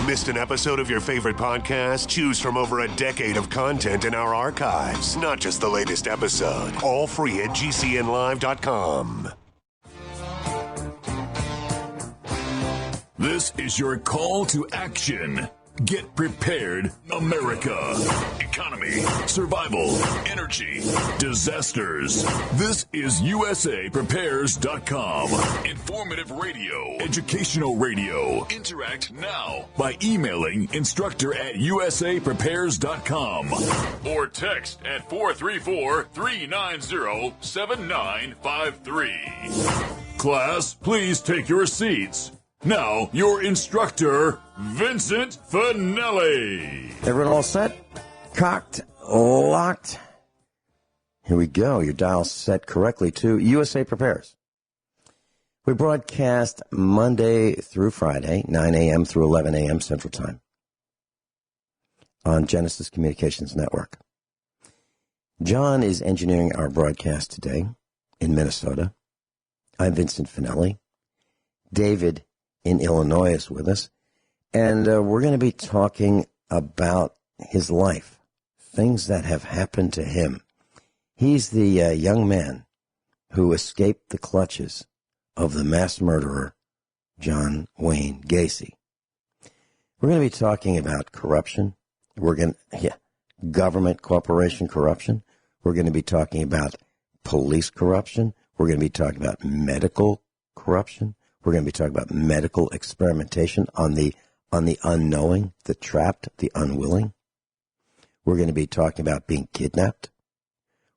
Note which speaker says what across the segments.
Speaker 1: Missed an episode of your favorite podcast? Choose from over a decade of content in our archives, not just the latest episode. All free at GCNlive.com.
Speaker 2: This is your call to action. Get prepared, America. Economy, survival, energy, disasters. This is USAPrepares.com. Informative radio, educational radio. Interact now by emailing instructor@USAPrepares.com or text at 434-390-7953. Class, please take your seats. Now, your instructor, Vincent Finelli.
Speaker 3: Everyone all set? Cocked? Locked? Here we go. Your dial set correctly to USA Prepares. We broadcast Monday through Friday, 9 a.m. through 11 a.m. Central Time on Genesis Communications Network. John is engineering our broadcast today in Minnesota. I'm Vincent Finelli. David in Illinois is with us, and we're going to be talking about his life, things that have happened to him. He's the young man who escaped the clutches of the mass murderer, John Wayne Gacy. We're going to be talking about corruption. Government corporation corruption. We're going to be talking about police corruption. We're going to be talking about medical corruption. We're going to be talking about medical experimentation on the unknowing, the trapped, the unwilling. We're going to be talking about being kidnapped.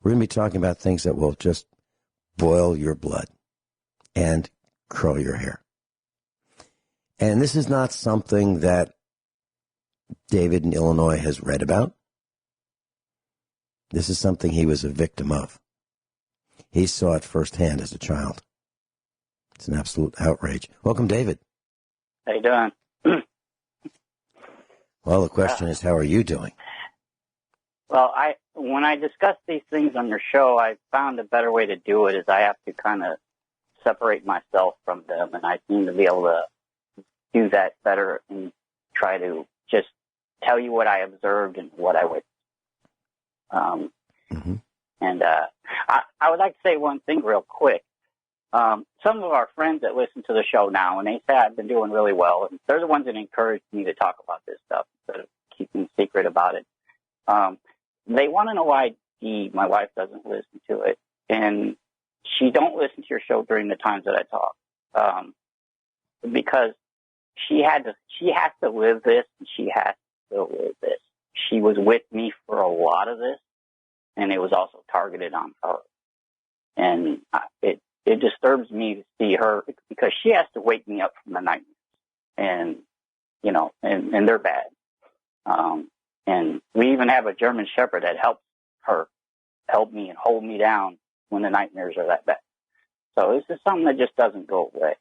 Speaker 3: We're going to be talking about things that will just boil your blood and curl your hair. And this is not something that David in Illinois has read about. This is something he was a victim of. He saw it firsthand as a child. It's an absolute outrage. Welcome, David.
Speaker 4: How you doing?
Speaker 3: Well, the question is, how are you doing?
Speaker 4: Well, when I discuss these things on your show, I found a better way to do it is I have to kind of separate myself from them, and I seem to be able to do that better and try to just tell you what I observed and what I would. And I would like to say one thing real quick. Some of our friends that listen to the show now, and they say I've been doing really well, and they're the ones that encourage me to talk about this stuff instead of keeping secret about it. They want to know why my wife doesn't listen to it, and she don't listen to your show during the times that I talk, because she has to live this, and she has to live this. She was with me for a lot of this, and it was also targeted on her, and it disturbs me to see her because she has to wake me up from the nightmares, and and they're bad. And we even have a German Shepherd that help me and hold me down when the nightmares are that bad. So this is something that just doesn't go away.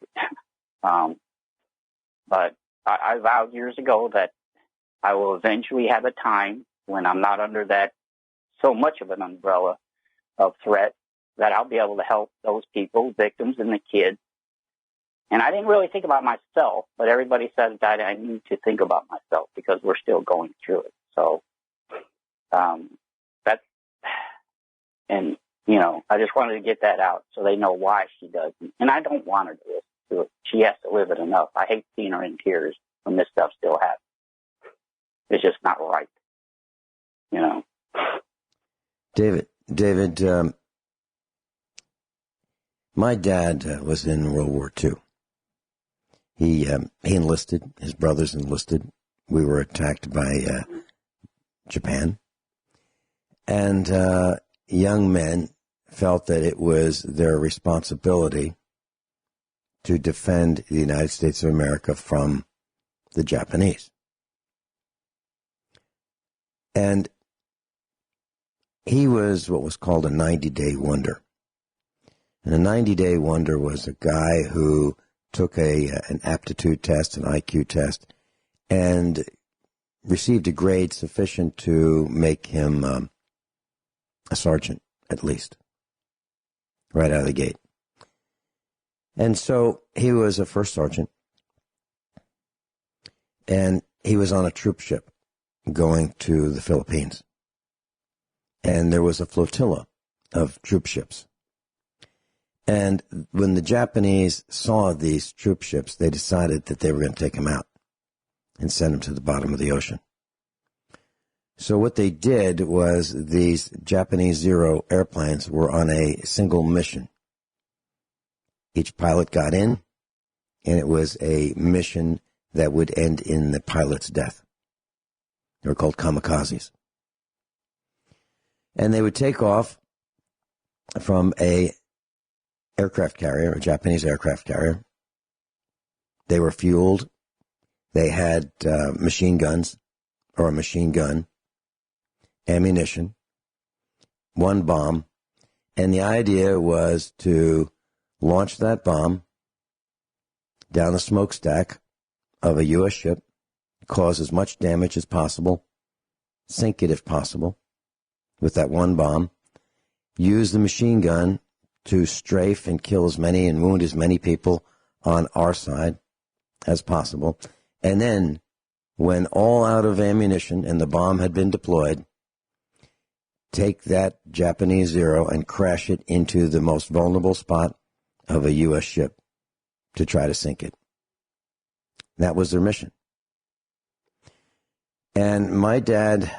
Speaker 4: But I vowed years ago that I will eventually have a time when I'm not under that so much of an umbrella of threat that I'll be able to help those people, victims and the kids. And I didn't really think about myself, but everybody said that I need to think about myself because we're still going through it. So that's, and, I just wanted to get that out so they know why she doesn't. And I don't want her to listen to it. She has to live it enough. I hate seeing her in tears when this stuff still happens. It's just not right.
Speaker 3: David, my dad was in World War II. He enlisted. His brothers enlisted. We were attacked by Japan. And young men felt that it was their responsibility to defend the United States of America from the Japanese. And he was what was called a 90-day wonder. And a 90-day wonder was a guy who took an aptitude test, an IQ test, and received a grade sufficient to make him a sergeant, at least, right out of the gate. And so he was a first sergeant. And he was on a troop ship going to the Philippines. And there was a flotilla of troop ships. And when the Japanese saw these troop ships, they decided that they were going to take them out and send them to the bottom of the ocean. So what they did was these Japanese Zero airplanes were on a single mission. Each pilot got in, and it was a mission that would end in the pilot's death. They were called kamikazes. And they would take off from a aircraft carrier, a Japanese aircraft carrier. They were fueled. They had machine guns, or a machine gun, ammunition, one bomb, and the idea was to launch that bomb down the smokestack of a U.S. ship, cause as much damage as possible, sink it if possible, with that one bomb, use the machine gun to strafe and kill as many and wound as many people on our side as possible, and then, when all out of ammunition and the bomb had been deployed, take that Japanese Zero and crash it into the most vulnerable spot of a U.S. ship to try to sink it. That was their mission. And my dad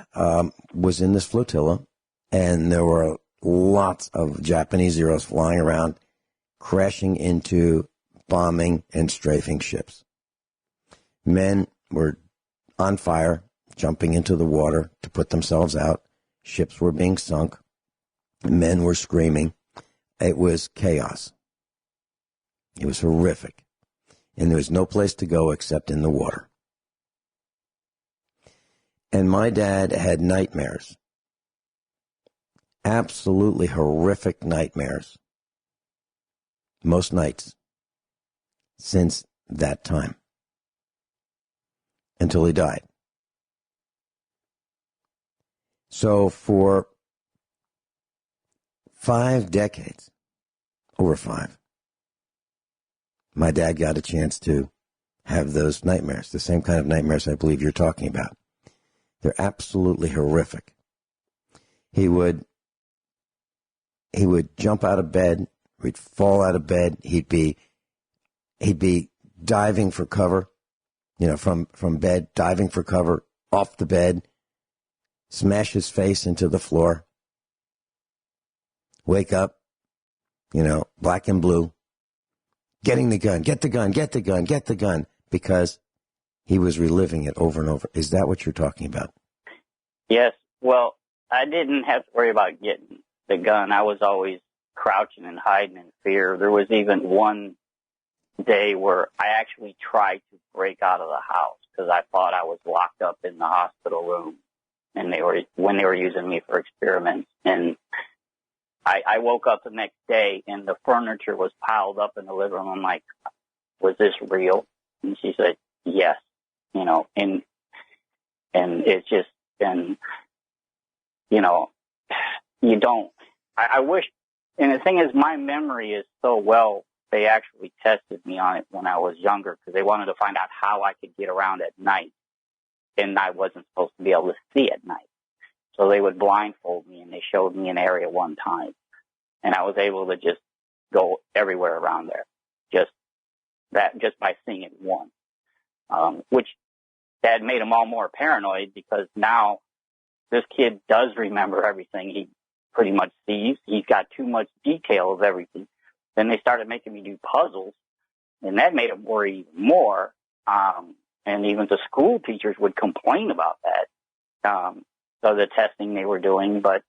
Speaker 3: was in this flotilla, and there were lots of Japanese Zeros flying around, crashing into, bombing, and strafing ships. Men were on fire, jumping into the water to put themselves out. Ships were being sunk. Men were screaming. It was chaos. It was horrific. And there was no place to go except in the water. And my dad had nightmares. Absolutely horrific nightmares. Most nights since that time. Until he died. So for 5 decades, over 5, my dad got a chance to have those nightmares, the same kind of nightmares I believe you're talking about. They're absolutely horrific. He would jump out of bed, he'd fall out of bed, he'd be diving for cover, from bed, diving for cover, off the bed, smash his face into the floor, wake up, black and blue, getting the gun, get the gun, get the gun, get the gun, because he was reliving it over and over. Is that what you're talking about?
Speaker 4: Yes. Well, I didn't have to worry about getting the gun. I was always crouching and hiding in fear. There was even one day where I actually tried to break out of the house because I thought I was locked up in the hospital room, and when they were using me for experiments. And I woke up the next day, and the furniture was piled up in the living room. I'm like, was this real? And she said, yes. And it's just been, you don't. I wish, and the thing is, my memory is so well. They actually tested me on it when I was younger because they wanted to find out how I could get around at night, and I wasn't supposed to be able to see at night. So they would blindfold me, and they showed me an area one time, and I was able to just go everywhere around there, just by seeing it once, which that made them all more paranoid because now this kid does remember everything he pretty much sees. He's got too much detail of everything. Then they started making me do puzzles, and that made them worry even more. And even the school teachers would complain about that, so the testing they were doing, but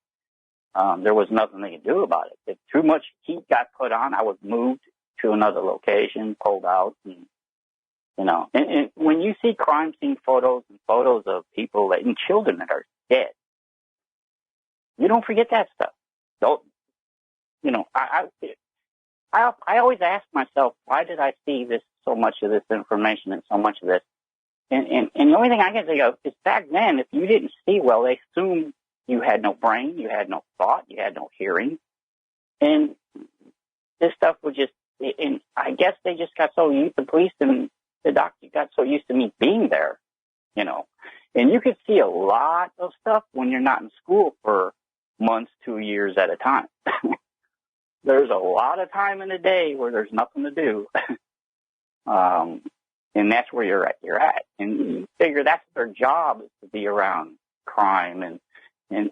Speaker 4: there was nothing they could do about it. If too much heat got put on, I was moved to another location, pulled out, and when you see crime scene photos and photos of people and children that are dead, you don't forget that stuff. I always ask myself, why did I see so much of this information and so much of this? And the only thing I can think of is back then, if you didn't see well, they assumed you had no brain, you had no thought, you had no hearing. And this stuff was just, and I guess they just got so used, the police and the doctor got so used to me being there you know. And you could see a lot of stuff when you're not in school for months, 2 years at a time. There's a lot of time in the day where there's nothing to do. And that's where you're at. And you figure that's their job, is to be around crime and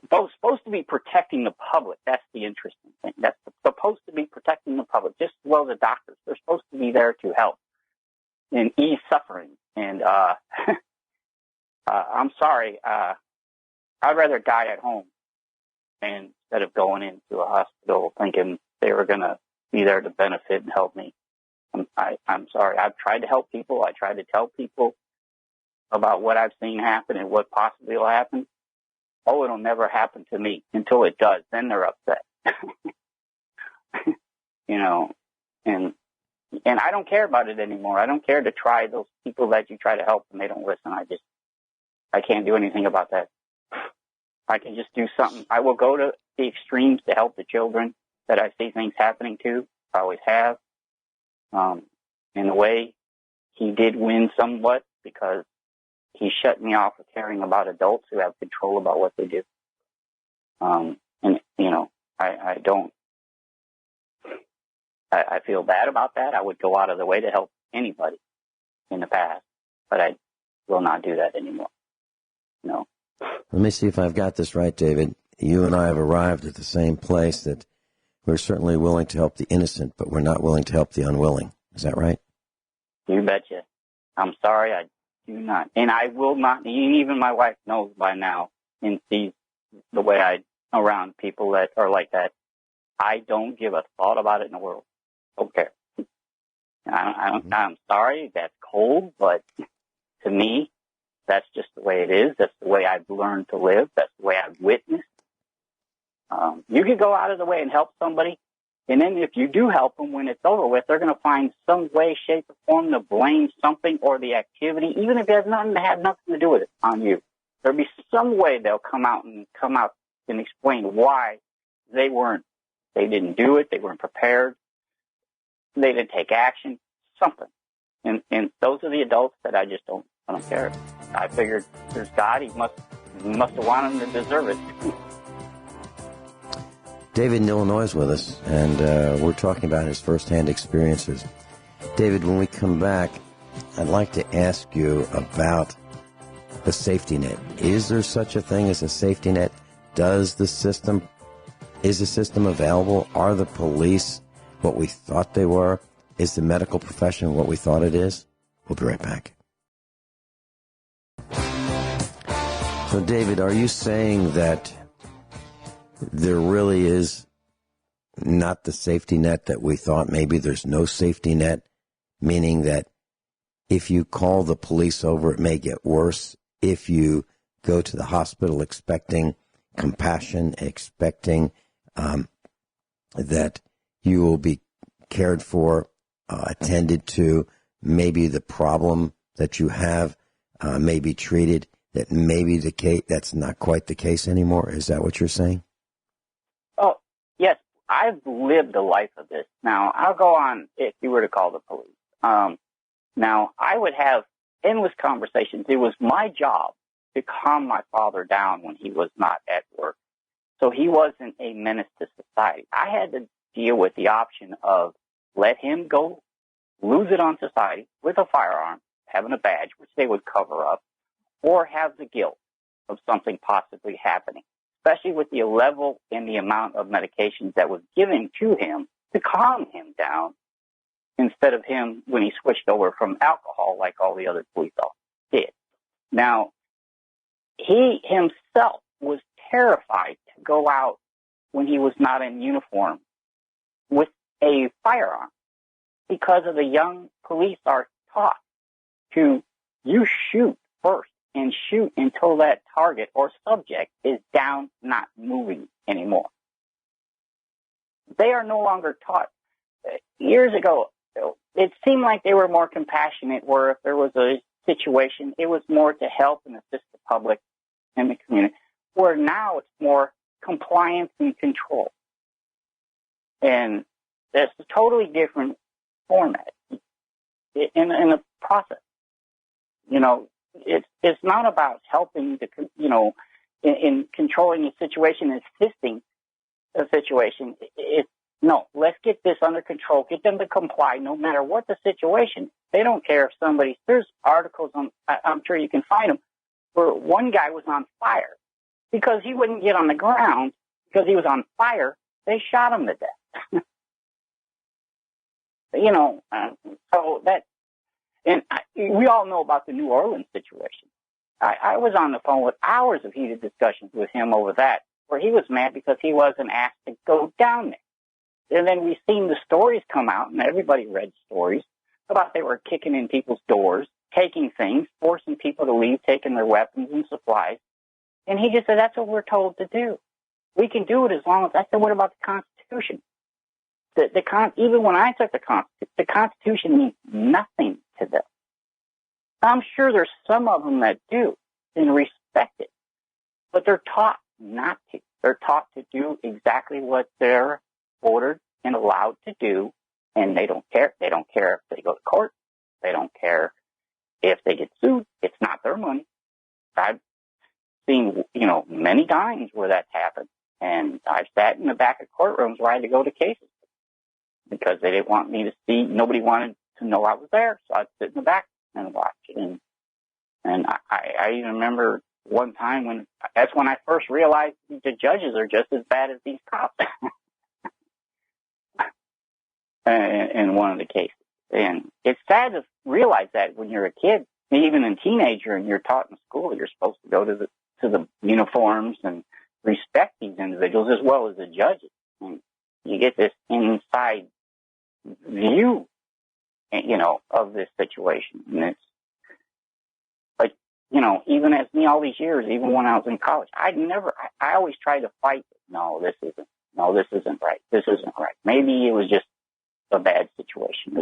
Speaker 4: supposed to be protecting the public. That's the interesting thing. That's supposed to be protecting the public, just as well as the doctors. They're supposed to be there to help and ease suffering. And I'm sorry, I'd rather die at home instead of going into a hospital thinking they were going to be there to benefit and help me. I'm sorry. I've tried to help people. I tried to tell people about what I've seen happen and what possibly will happen. Oh, it'll never happen to me until it does. Then they're upset. You know, and I don't care about it anymore. I don't care to try those people that you try to help and they don't listen. I can't do anything about that. I can just do something. I will go to the extremes to help the children that I see things happening to. I always have. In a way, he did win somewhat because he shut me off of caring about adults who have control about what they do. And, you know, I feel bad about that. I would go out of the way to help anybody in the past, but I will not do that anymore. No.
Speaker 3: Let me see if I've got this right, David. You and I have arrived at the same place, that we're certainly willing to help the innocent, but we're not willing to help the unwilling. Is that right?
Speaker 4: You betcha. I'm sorry, I do not. And I will not, even my wife knows by now and sees the way I around people that are like that. I don't give a thought about it in the world. Don't care. I'm sorry, that's cold, but to me, that's just the way it is. That's the way I've learned to live. That's the way I've witnessed. You can go out of the way and help somebody, and then if you do help them, when it's over with, they're going to find some way, shape, or form to blame something or the activity, even if it has nothing to do with it, on you. There'll be some way they'll come out and explain why they didn't do it, they weren't prepared, they didn't take action, something. And those are the adults that I just don't care. I figured there's God, he must have wanted them to deserve it.
Speaker 3: David in Illinois is with us, and we're talking about his firsthand experiences. David, when we come back, I'd like to ask you about the safety net. Is there such a thing as a safety net? Is the system available? Are the police what we thought they were? Is the medical profession what we thought it is? We'll be right back. So, David, are you saying that there really is not the safety net that we thought? Maybe there's no safety net, meaning that if you call the police over, it may get worse. If you go to the hospital expecting compassion, expecting that you will be cared for, attended to, maybe the problem that you have may be treated, that maybe the case, that's not quite the case anymore. Is that what you're saying?
Speaker 4: Oh, yes. I've lived a life of this. Now, I'll go on if you were to call the police. Now, I would have endless conversations. It was my job to calm my father down when he was not at work. So he wasn't a menace to society. I had to deal with the option of let him go lose it on society with a firearm, having a badge, which they would cover up, or have the guilt of something possibly happening, especially with the level and the amount of medications that was given to him to calm him down, instead of him when he switched over from alcohol like all the other police officers did. Now, he himself was terrified to go out when he was not in uniform with a firearm, because of the young police are taught to, you shoot first and shoot until that target or subject is down, not moving anymore. They are no longer taught. Years ago, it seemed like they were more compassionate, where if there was a situation, it was more to help and assist the public and the community, where now it's more compliance and control. And that's a totally different format in the process. You know, it's not about helping in controlling a situation, assisting a situation. No, let's get this under control. Get them to comply no matter what the situation. They don't care if there's articles I'm sure you can find them, where one guy was on fire because he wouldn't get on the ground because he was on fire. They shot him to death. We all know about the New Orleans situation. I was on the phone with hours of heated discussions with him over that, where he was mad because he wasn't asked to go down there. And then we've seen the stories come out, and everybody read stories about they were kicking in people's doors, taking things, forcing people to leave, taking their weapons and supplies. And he just said, that's what we're told to do. We can do it as long as, I said, what about the Constitution? Even when I took the Constitution means nothing to them. I'm sure there's some of them that do and respect it, but they're taught not to. They're taught to do exactly what they're ordered and allowed to do, and they don't care. They don't care if they go to court. They don't care if they get sued. It's not their money. I've seen, many times where that's happened, and I've sat in the back of courtrooms where I had to go to cases because they didn't want me to see. Nobody wanted to know I was there, so I'd sit in the back and watch. And I even remember one time that's when I first realized the judges are just as bad as these cops. In one of the cases. And it's sad to realize that when you're a kid, even a teenager, and you're taught in school, you're supposed to go to the uniforms and respect these individuals as well as the judges. And you get this inside view, of this situation. And it's like, even as me all these years, even when I was in college, I always tried to fight. No, this isn't right. This isn't right. Maybe it was just a bad situation,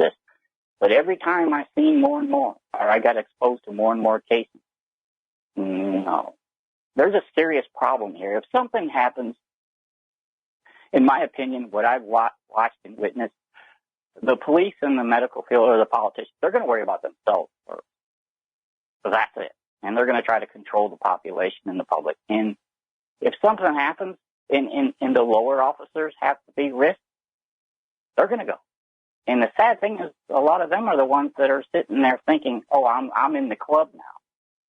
Speaker 4: but every time I seen more and more, or I got exposed to more and more cases, there's a serious problem here. If something happens, in my opinion, what I've watched and witnessed, the police and the medical field or the politicians, they're going to worry about themselves first. So that's it. And they're going to try to control the population and the public. And if something happens and the lower officers have to be risked, they're going to go. And the sad thing is, a lot of them are the ones that are sitting there thinking, "Oh, I'm in the club now,"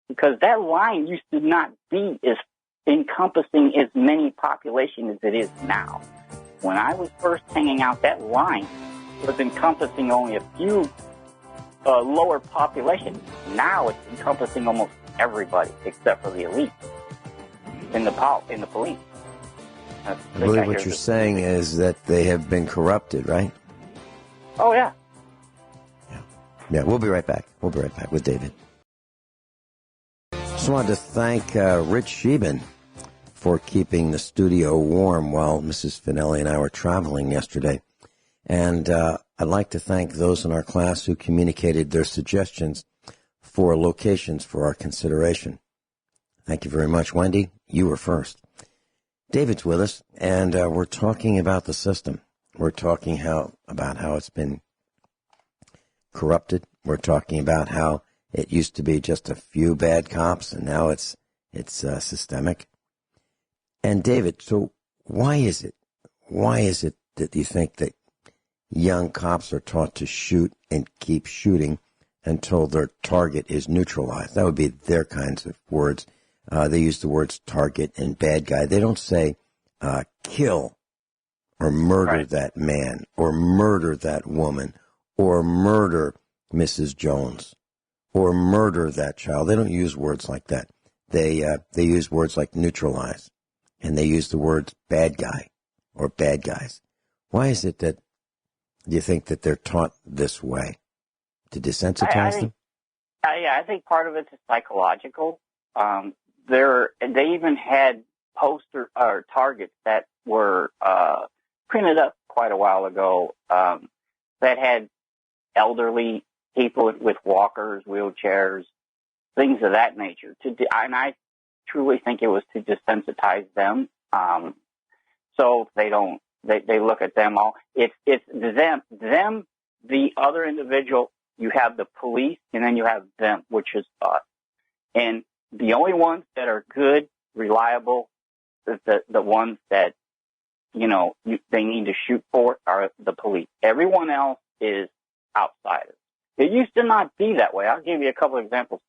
Speaker 4: because that line used to not be as encompassing as many population as it is now. When I was first hanging out, that line was encompassing only a few lower population. Now it's encompassing almost everybody except for the elite in the police.
Speaker 3: I believe what you're saying is that they have been corrupted, right?
Speaker 4: Oh, yeah.
Speaker 3: Yeah, we'll be right back. We'll be right back with David. Just wanted to thank Rich Scheben for keeping the studio warm while Mrs. Finelli and I were traveling yesterday. And I'd like to thank those in our class who communicated their suggestions for locations for our consideration. Thank you very much. Wendy, you were first. David's with us, and we're talking about the system. We're talking about how it's been corrupted. We're talking about how it used to be just a few bad cops, and now it's systemic. And David, so why is it that you think that young cops are taught to shoot and keep shooting until their target is neutralized? That would be their kinds of words. They use the words target and bad guy. They don't say kill or murder that man or murder that woman or murder Mrs. Jones or murder that child. They don't use words like that. They use words like neutralize, and they use the words bad guy or bad guys. Why is it that you think that they're taught this way? To desensitize them?
Speaker 4: I think part of it's psychological. They even had poster or targets that were printed up quite a while ago that had elderly people with walkers, wheelchairs, things of that nature. And I truly think it was to desensitize them. So they don't. They look at them all. It's them, the other individual. You have the police, and then you have them, which is us. And the only ones that are good, reliable, the ones that, they need to shoot for are the police. Everyone else is outsiders. It used to not be that way. I'll give you a couple of examples.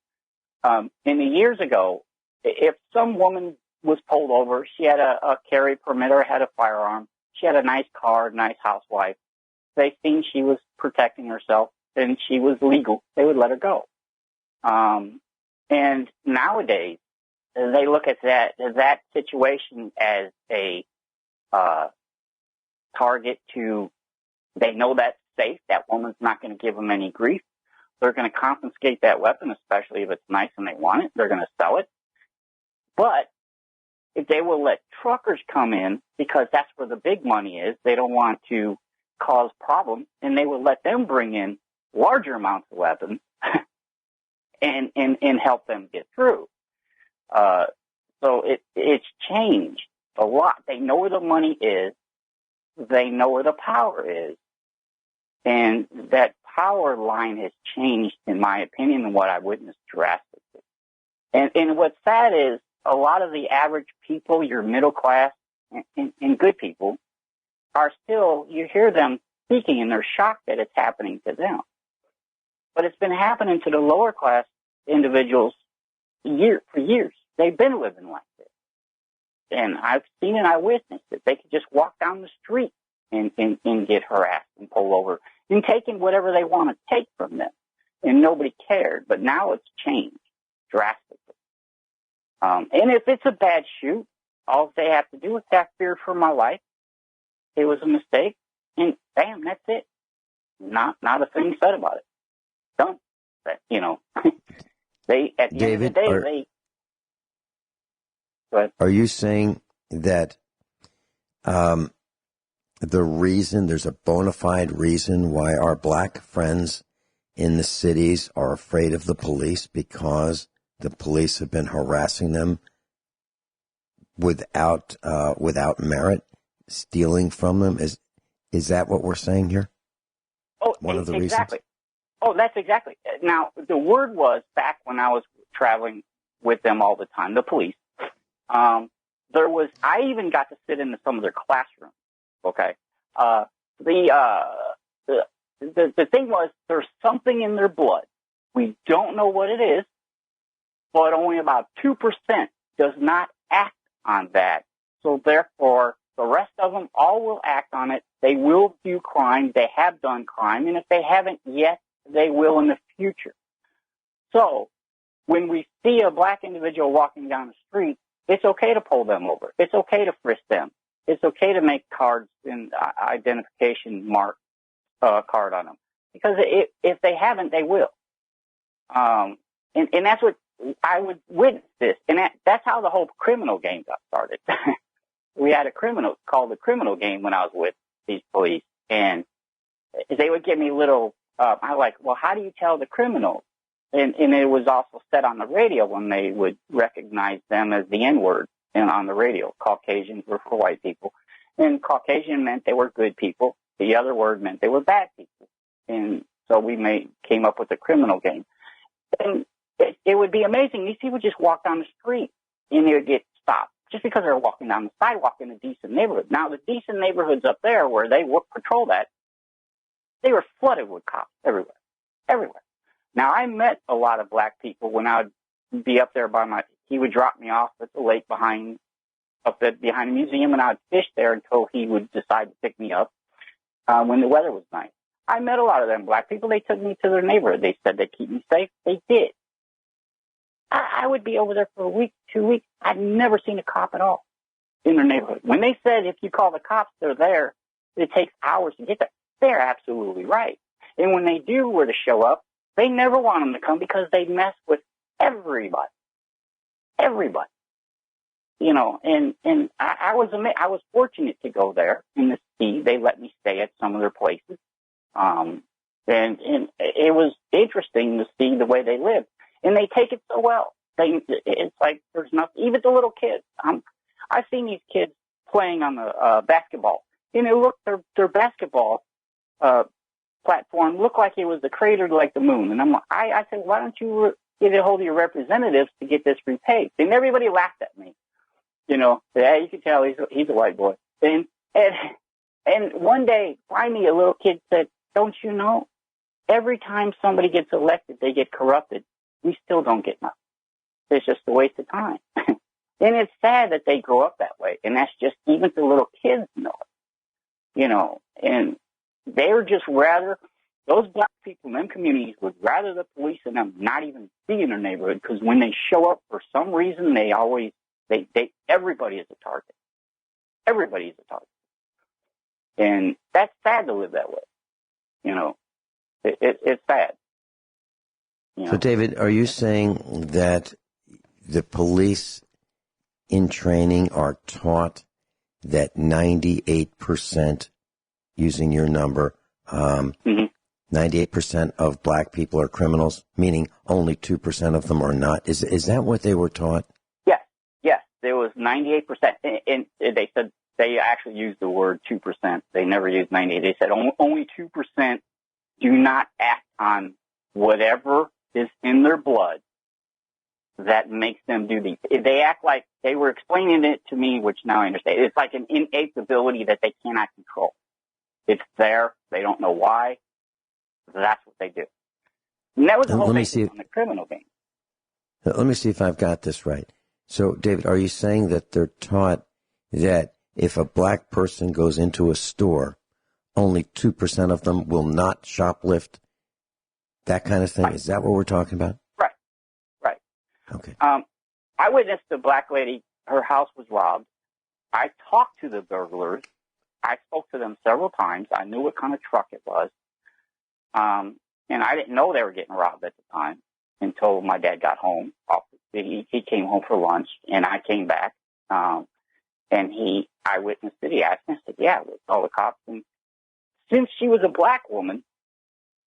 Speaker 4: In the years ago, if some woman was pulled over, she had a carry permit or had a firearm, she had a nice car, nice housewife, they seen she was protecting herself and she was legal, they would let her go. And nowadays, they look at that situation as a target to, they know that's safe, that woman's not going to give them any grief. They're going to confiscate that weapon, especially if it's nice and they want it. They're going to sell it. But if they will let truckers come in, because that's where the big money is, they don't want to cause problems, and they will let them bring in larger amounts of weapons and help them get through. So it's changed a lot. They know where the money is. They know where the power is. And that power line has changed, in my opinion, and what I witnessed drastically. And what's sad is a lot of the average people, your middle class and good people, are still, you hear them speaking and they're shocked that it's happening to them. But it's been happening to the lower class individuals for years. They've been living like this. And I've seen it, I witnessed it. They could just walk down the street and get harassed and pulled over and taken whatever they want to take from them. And nobody cared. But now it's changed drastically. And if it's a bad shoot, all they have to do is have fear for my life. It was a mistake. And bam, that's it. Not a thing said about it. Done. But, they, at the
Speaker 3: David,
Speaker 4: end of the day,
Speaker 3: are you saying that the reason, there's a bona fide reason why our black friends in the cities are afraid of the police because the police have been harassing them without merit, stealing from them? Is that what we're saying here?
Speaker 4: Oh,
Speaker 3: one of the
Speaker 4: exactly.
Speaker 3: reasons?
Speaker 4: Oh, that's exactly. Now, the word was, back when I was traveling with them all the time, the police, I even got to sit in some of their classrooms. Okay. The thing was, there's something in their blood. We don't know what it is, but only about 2% does not act on that. So therefore, the rest of them all will act on it. They will do crime. They have done crime. And if they haven't yet, they will in the future. So when we see a black individual walking down the street, it's okay to pull them over. It's okay to frisk them. It's okay to make cards and identification mark card on them. Because if they haven't, they will. And that's what I would witness this. And that's how the whole criminal game got started. We had a criminal called the criminal game when I was with these police. And they would give me little, I like, well, how do you tell the criminals? And it was also said on the radio when they would recognize them as the N-word and on the radio. Caucasians were for white people. And Caucasian meant they were good people. The other word meant they were bad people. And so we came up with a criminal game. And it would be amazing. These people just walk down the street and they would get stopped just because they're walking down the sidewalk in a decent neighborhood. Now, the decent neighborhoods up there where they would patrol that, they were flooded with cops everywhere. Now, I met a lot of black people when I would be up there he would drop me off at the lake behind the museum, and I'd fish there until he would decide to pick me up when the weather was nice. I met a lot of them black people. They took me to their neighborhood. They said they'd keep me safe. They did. I would be over there for a week, 2 weeks. I'd never seen a cop at all in their neighborhood. When they said if you call the cops, they're there, it takes hours to get there, they're absolutely right. And when they do were to show up, they never want them to come because they mess with everybody. Everybody. And I was fortunate to go there and to see. They let me stay at some of their places. And it was interesting to see the way they live. And they take it so well. It's like there's nothing. Even the little kids. I've seen these kids playing on the basketball. And their basketball platform looked like it was the crater like the moon. And I said, why don't you get a hold of your representatives to get this repaid. And everybody laughed at me. You know, yeah, you can tell he's a white boy. And one day, finally, a little kid said, don't you know, every time somebody gets elected, they get corrupted. We still don't get nothing. It's just a waste of time. And it's sad that they grow up that way. And that's just, even the little kids know it. You know, and they're just rather, those black people in them communities would rather the police and them not even be in their neighborhood, because when they show up for some reason, they always, everybody is a target. Everybody is a target. And that's sad to live that way. You know, it's sad. You know?
Speaker 3: So, David, are you saying that the police in training are taught that 98%, using your number, 98% of black people are criminals, meaning only 2% of them are not? Is that what they were taught?
Speaker 4: Yes. There was 98%. And they said, they actually used the word 2%. They never used 98. They said only 2% do not act on whatever is in their blood that makes them do these. They act like, they were explaining it to me, which now I understand. It's like an innate ability that they cannot control. It's there. They don't know why. That's what they do. And that was the whole thing on the criminal game.
Speaker 3: Let me see if I've got this right. So, David, are you saying that they're taught that if a black person goes into a store, only 2% of them will not shoplift? That kind of thing? Right. Is that what we're talking about?
Speaker 4: Right.
Speaker 3: Okay.
Speaker 4: I witnessed a black lady, her house was robbed. I talked to the burglars. I spoke to them several times. I knew what kind of truck it was. And I didn't know they were getting robbed at the time until my dad got home. He came home for lunch, and I came back. And I witnessed it. He asked me, I said, yeah, with all the cops. And since she was a black woman,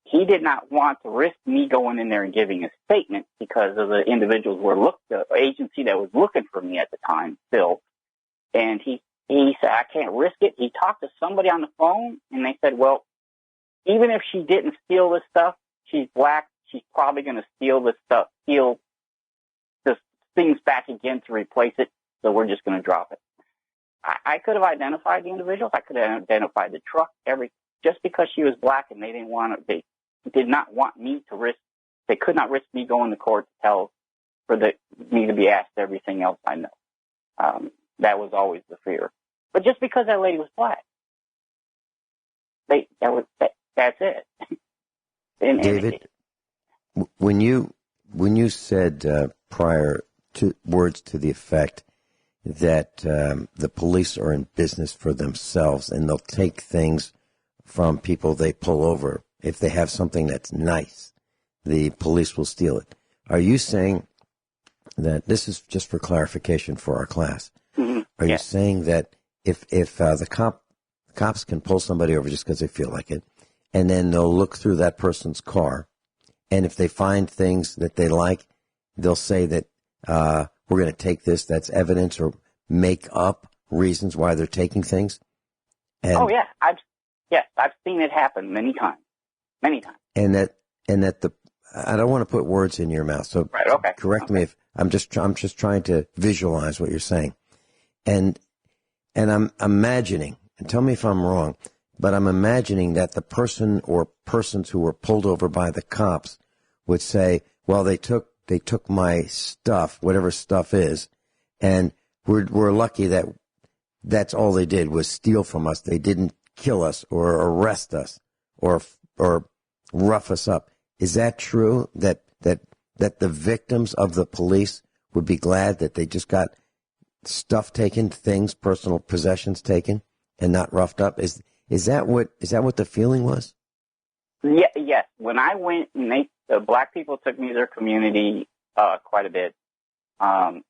Speaker 4: he did not want to risk me going in there and giving a statement because of the individuals the agency that was looking for me at the time still. And he said, I can't risk it. He talked to somebody on the phone, and they said, well, even if she didn't steal this stuff, she's black, she's probably going to steal this stuff, steal the things back again to replace it, so we're just going to drop it. I could have identified the individuals. I could have identified the truck, just because she was black, and they did not want me to risk. They could not risk me going to court to me to be asked everything else I know. That was always the fear. But just because that lady was black, that's it.
Speaker 3: David, when you said prior to words to the effect that the police are in business for themselves and they'll take things from people they pull over. If they have something that's nice, the police will steal it. Are you saying that, this is just for clarification for our class, are you saying that if the cops can pull somebody over just because they feel like it, and then they'll look through that person's car, and if they find things that they like, they'll say that we're going to take this, that's evidence, or make up reasons why they're taking things? And,
Speaker 4: oh, yeah. I've seen it happen many times.
Speaker 3: And that I don't want to put words in your mouth, so
Speaker 4: right, okay.
Speaker 3: Correct me if I'm just trying to visualize what you're saying. And I'm imagining, and tell me if I'm wrong, but I'm imagining that the person or persons who were pulled over by the cops would say, well, they took my stuff, whatever stuff is, and we're lucky that that's all they did was steal from us. They didn't kill us or arrest us or rough us up. Is that true? That the victims of the police would be glad that they just got stuff taken, things, personal possessions taken, and not roughed up? Is that what the feeling was?
Speaker 4: Yeah, yes. When I went, and the black people took me to their community quite a bit, and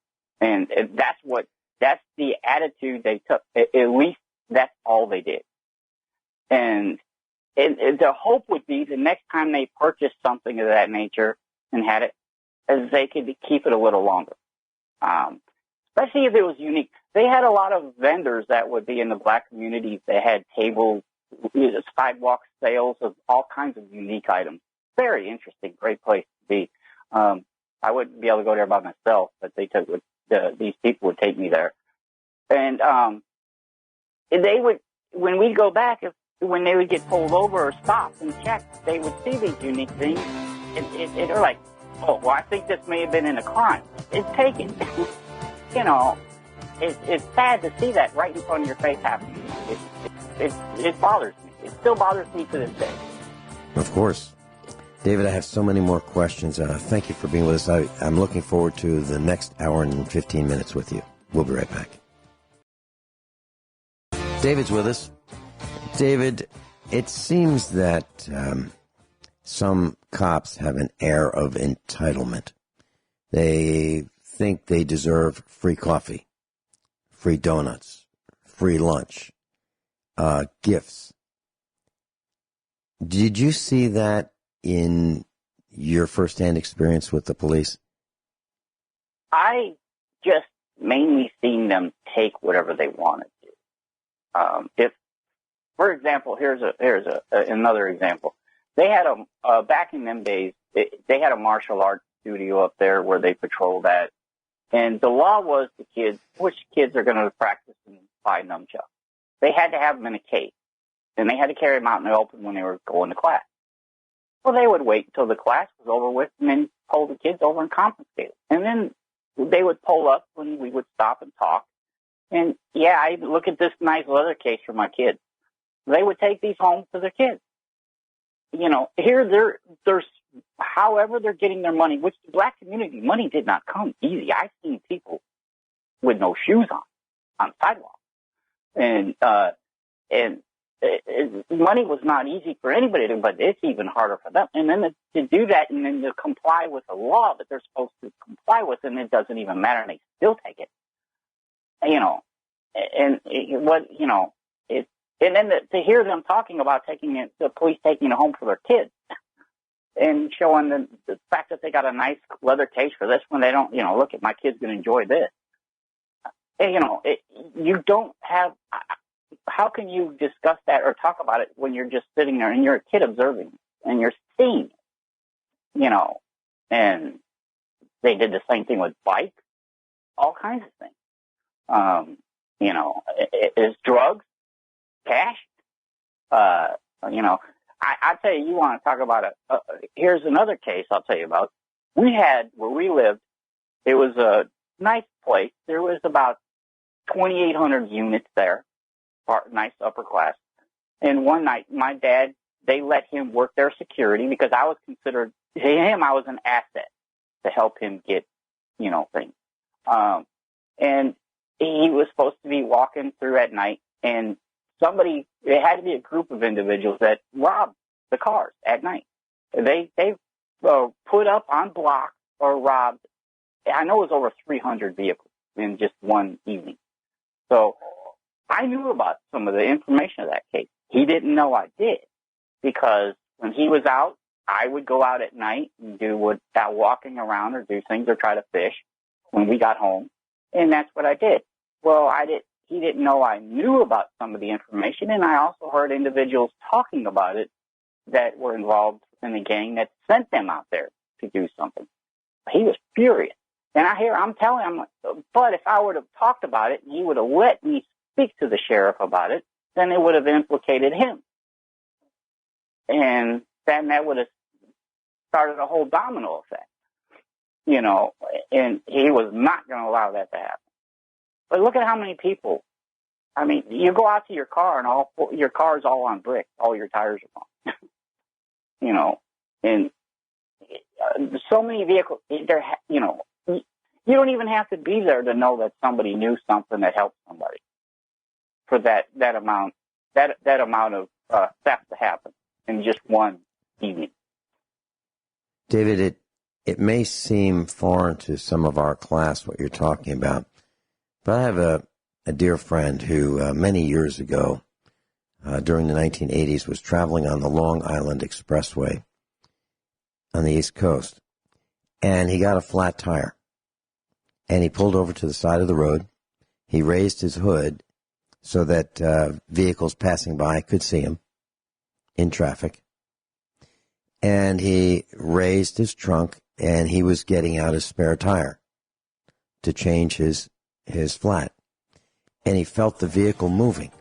Speaker 4: that's the attitude they took. At least that's all they did. And the hope would be the next time they purchased something of that nature and had it, as they could keep it a little longer. Especially if it was unique. They had a lot of vendors that would be in the black communities. They had tables, sidewalk sales of all kinds of unique items. Very interesting, great place to be. I wouldn't be able to go there by myself, but these people would take me there. And they would, when we'd go back, when they would get pulled over or stopped and checked, they would see these unique things. And they're like, oh, well, I think this may have been in a crime. It's taken. You know, it's sad to see that right in front of your face happening. It bothers me. It still bothers me to this day.
Speaker 3: Of course. David, I have so many more questions. Thank you for being with us. I'm looking forward to the next hour and 15 minutes with you. We'll be right back. David's with us. David, it seems that some cops have an air of entitlement. They think they deserve free coffee, free donuts, free lunch, gifts. Did you see that in your firsthand experience with the police?
Speaker 4: I just mainly seen them take whatever they wanted to. If, for example, here's another example. They had back in them days, they had a martial arts studio up there where they patrolled at, and the law was which kids are going to practice and buy nunchucks. They had to have them in a case, and they had to carry them out in the open when they were going to class. Well, they would wait until the class was over with and then pull the kids over and confiscate them. And then they would pull up when we would stop and talk. And, yeah, I look at this nice leather case for my kids. They would take these home to their kids. You know, here there's however they're getting their money, which the black community, money did not come easy. I've seen people with no shoes on sidewalks. And money was not easy for anybody, but it's even harder for them. And then to do that and then to comply with a law that they're supposed to comply with, and it doesn't even matter, and they still take it. You know, and then to hear them talking about the police taking it home for their kids and showing the fact that they got a nice leather case for this one, they don't, look at my kid's going to enjoy this. You don't have. How can you discuss that or talk about it when you're just sitting there and you're a kid observing and you're seeing it, and they did the same thing with bikes, all kinds of things. Is drugs, cash, I tell you, you want to talk about here's another case I'll tell you about. We had, where we lived, it was a nice place. There was about 2,800 units there. Nice upper class. And one night, my dad, they let him work their security because I was considered, to him, I was an asset to help him get, things. And he was supposed to be walking through at night, and it had to be a group of individuals that robbed the cars at night. They put up on blocks or robbed, I know it was over 300 vehicles in just one evening. So I knew about some of the information of that case. He didn't know I did, because when he was out, I would go out at night and do walking around or do things or try to fish when we got home, and that's what I did. Well, he didn't know I knew about some of the information, and I also heard individuals talking about it that were involved in the gang that sent them out there to do something. He was furious. And I'm telling him, but if I would have talked about it and he would have let me speak to the sheriff about it, then it would have implicated him. And then that would have started a whole domino effect, and he was not going to allow that to happen. But look at how many people, you go out to your car and your car's all on brick, all your tires are gone, and so many vehicles, you don't even have to be there to know that somebody knew something that helped somebody for that amount of theft to happen in just one evening.
Speaker 3: David, it may seem foreign to some of our class what you're talking about, but I have a dear friend who many years ago, during the 1980s, was traveling on the Long Island Expressway on the East Coast, and he got a flat tire. And he pulled over to the side of the road. He raised his hood so that vehicles passing by could see him in traffic. And he raised his trunk and he was getting out his spare tire to change his flat. And he felt the vehicle moving.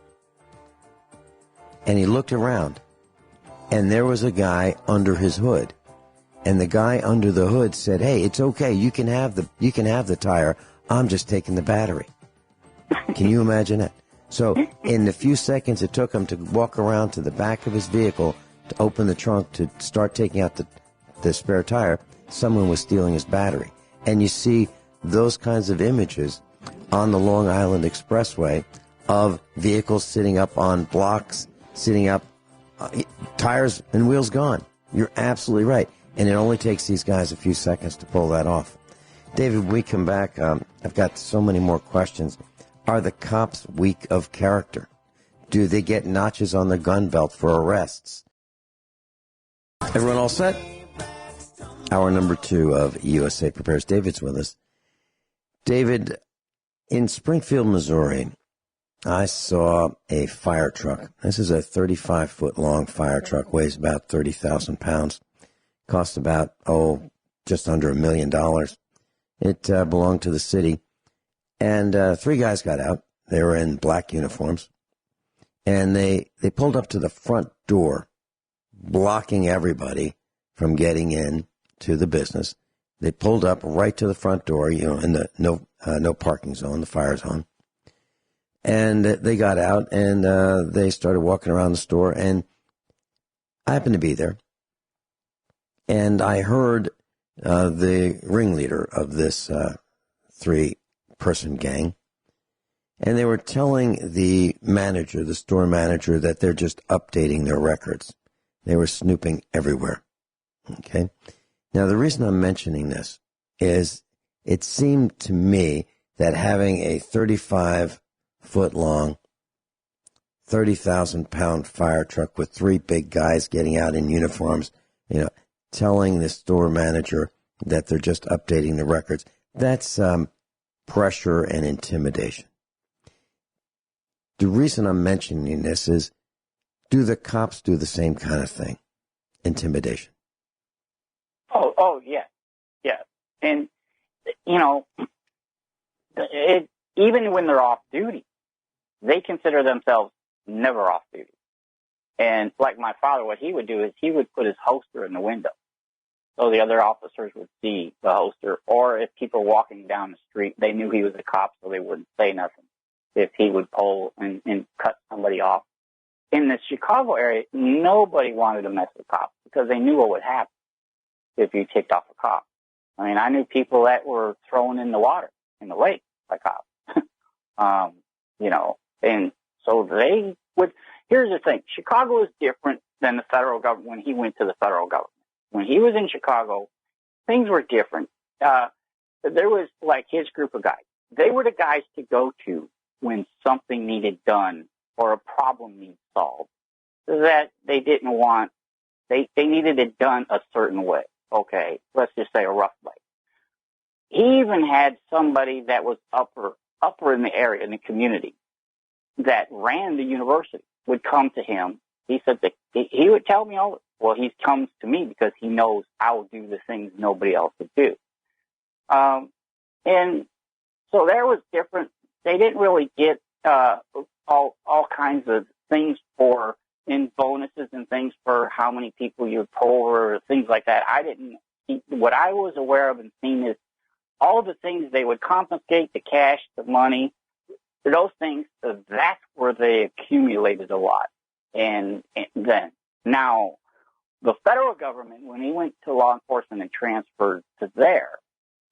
Speaker 3: And he looked around, and there was a guy under his hood. And the guy under the hood said, "Hey, it's okay. You can have the tire. I'm just taking the battery." Can you imagine that? So in the few seconds it took him to walk around to the back of his vehicle to open the trunk to start taking out the spare tire, someone was stealing his battery. And you see those kinds of images on the Long Island Expressway of vehicles sitting up on blocks, sitting up, tires and wheels gone. You're absolutely right. And it only takes these guys a few seconds to pull that off. David, when we come back, I've got so many more questions. Are the cops weak of character? Do they get notches on their gun belt for arrests? Everyone all set? Hour number 2 of USA Prepares. David's with us. David, in Springfield, Missouri, I saw a fire truck. This is a 35-foot long fire truck, weighs about 30,000 pounds. Cost about, just under $1 million. It belonged to the city. And 3 guys got out. They were in black uniforms. And they pulled up to the front door, blocking everybody from getting in to the business. They pulled up right to the front door, in the no parking zone, the fire zone. And they got out, and they started walking around the store. And I happened to be there. And I heard the ringleader of this 3-person gang, and they were telling the manager, the store manager, that they're just updating their records. They were snooping everywhere. Okay? Now, the reason I'm mentioning this is it seemed to me that having a 35-foot-long, 30,000-pound fire truck with 3 big guys getting out in uniforms, telling the store manager that they're just updating the records, that's pressure and intimidation. The reason I'm mentioning this is, do the cops do the same kind of thing? Intimidation.
Speaker 4: Oh, yeah. Yeah. And, even when they're off duty, they consider themselves never off duty. And like my father, what he would do is he would put his holster in the window so the other officers would see the holster. Or if people were walking down the street, they knew he was a cop, so they wouldn't say nothing if he would pull and cut somebody off. In the Chicago area, nobody wanted to mess with cops because they knew what would happen if you ticked off a cop. I mean, I knew people that were thrown in the water, in the lake, by cops. And so they would. Here's the thing. Chicago is different than the federal government when he went to the federal government. When he was in Chicago, things were different. There was like his group of guys. They were the guys to go to when something needed done or a problem needed solved that they didn't want. They needed it done a certain way. Okay, let's just say a rough way. He even had somebody that was upper in the area, in the community, that ran the university, would come to him. He said that he would tell me he comes to me because he knows I'll do the things nobody else would do. And so there was different. They didn't really get all kinds of things in bonuses and things for how many people you would pull or things like that. What I was aware of and seen is all the things they would confiscate, the cash, the money, those things, that's where they accumulated a lot. And then, now, the federal government, when he went to law enforcement and transferred to there,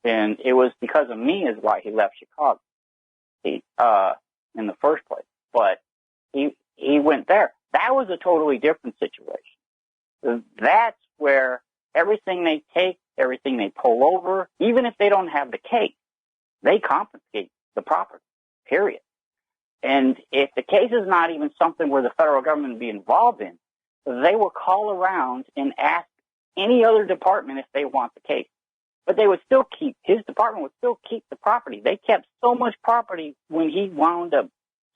Speaker 4: and it was because of me is why he left Chicago in the first place. But he went there. That was a totally different situation. That's where everything they take, everything they pull over, even if they don't have the case, they confiscate the property, period. And if the case is not even something where the federal government would be involved in, they will call around and ask any other department if they want the case. But they would still his department would still keep the property. They kept so much property when he wound up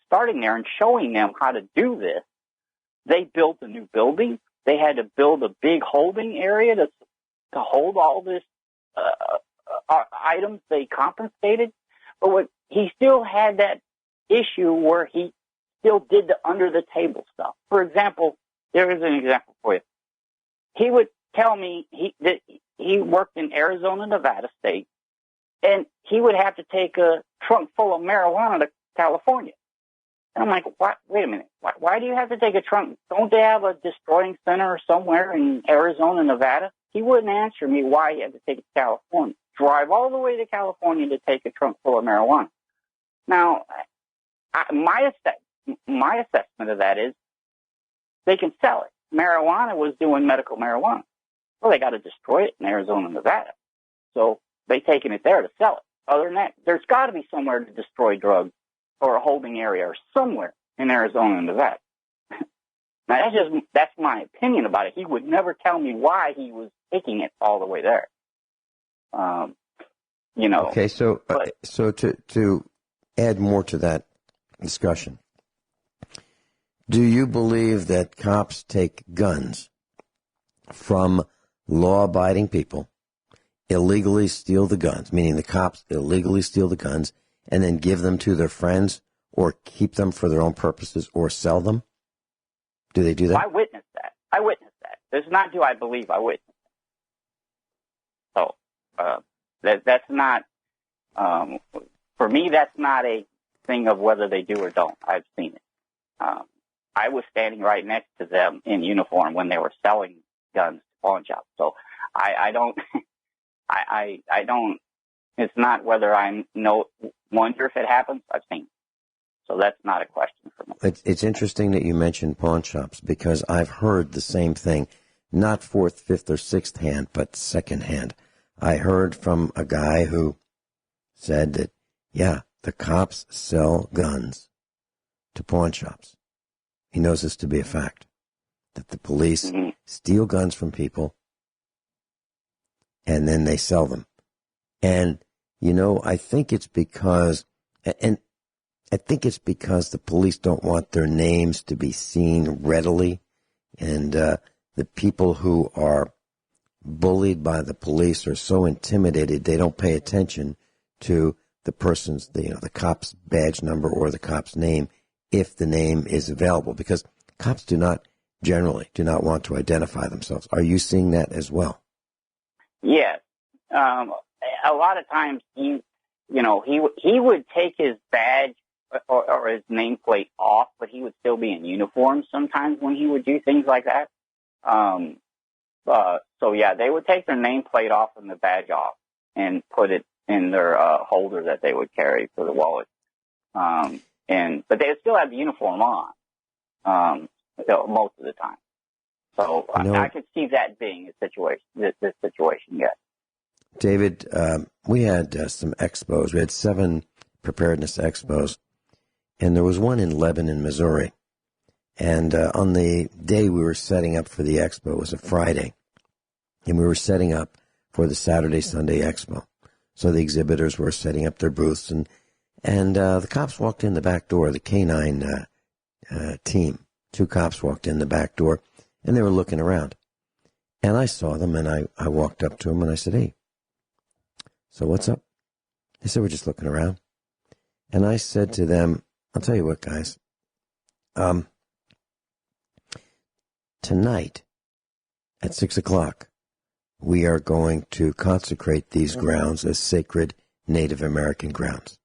Speaker 4: starting there and showing them how to do this. They built a new building. They had to build a big holding area to hold all this items they compensated, but he still had that issue where he still did the under the table stuff. For example, there is an example for you. He would tell me that he worked in Arizona, Nevada State, and he would have to take a trunk full of marijuana to California. And I'm like, what? Wait a minute. Why do you have to take a trunk? Don't they have a destroying center somewhere in Arizona, Nevada? He wouldn't answer me why he had to take it to California. Drive all the way to California to take a trunk full of marijuana. Now, my assessment of that is they can sell it. Marijuana was doing medical marijuana. Well, they got to destroy it in Arizona, Nevada. So they taking it there to sell it. Other than that, there's got to be somewhere to destroy drugs or a holding area or somewhere in Arizona and Nevada. Now, that's my opinion about it. He would never tell me why he was taking it all the way there.
Speaker 3: Okay, so to add more to that discussion, do you believe that cops take guns from law-abiding people, illegally steal the guns, meaning the cops illegally steal the guns, and then give them to their friends or keep them for their own purposes or sell them? Do they do that?
Speaker 4: I witnessed that. This is not do I believe, I witnessed it. So that's not, for me, that's not a thing of whether they do or don't. I've seen it. I was standing right next to them in uniform when they were selling guns to pawn shops. So I don't, it's not whether I wonder if it happens. I've seen it. So that's not a question for me.
Speaker 3: It's interesting that you mentioned pawn shops because I've heard the same thing, not fourth, fifth, or sixth hand, but second hand. I heard from a guy who said that, yeah, the cops sell guns to pawn shops. He knows this to be a fact, that the police steal guns from people and then they sell them. And, I think it's because, the police don't want their names to be seen readily. And the people who are bullied by the police are so intimidated they don't pay attention to the person's, the cop's badge number or the cop's name if the name is available, because cops generally do not want to identify themselves. Are you seeing that as well?
Speaker 4: Yes. A lot of times he would take his badge or his nameplate off, but he would still be in uniform sometimes when he would do things like that. So yeah, they would take their nameplate off and the badge off and put it in their holder that they would carry for the wallet. But they would still have the uniform on most of the time. So I could see that being a situation. This situation, yes.
Speaker 3: David, we had some expos. We had 7 preparedness expos, and there was one in Lebanon, Missouri. And on the day we were setting up for the expo, it was a Friday, and we were setting up for the Saturday, Sunday expo. So the exhibitors were setting up their booths, and the cops walked in the back door, the K-9 team. 2 cops walked in the back door, and they were looking around. And I saw them, and I walked up to them, and I said, "Hey, so what's up?" They said, "We're just looking around." And I said to them, "I'll tell you what, guys. Tonight at 6 o'clock, we are going to consecrate these grounds as sacred Native American grounds.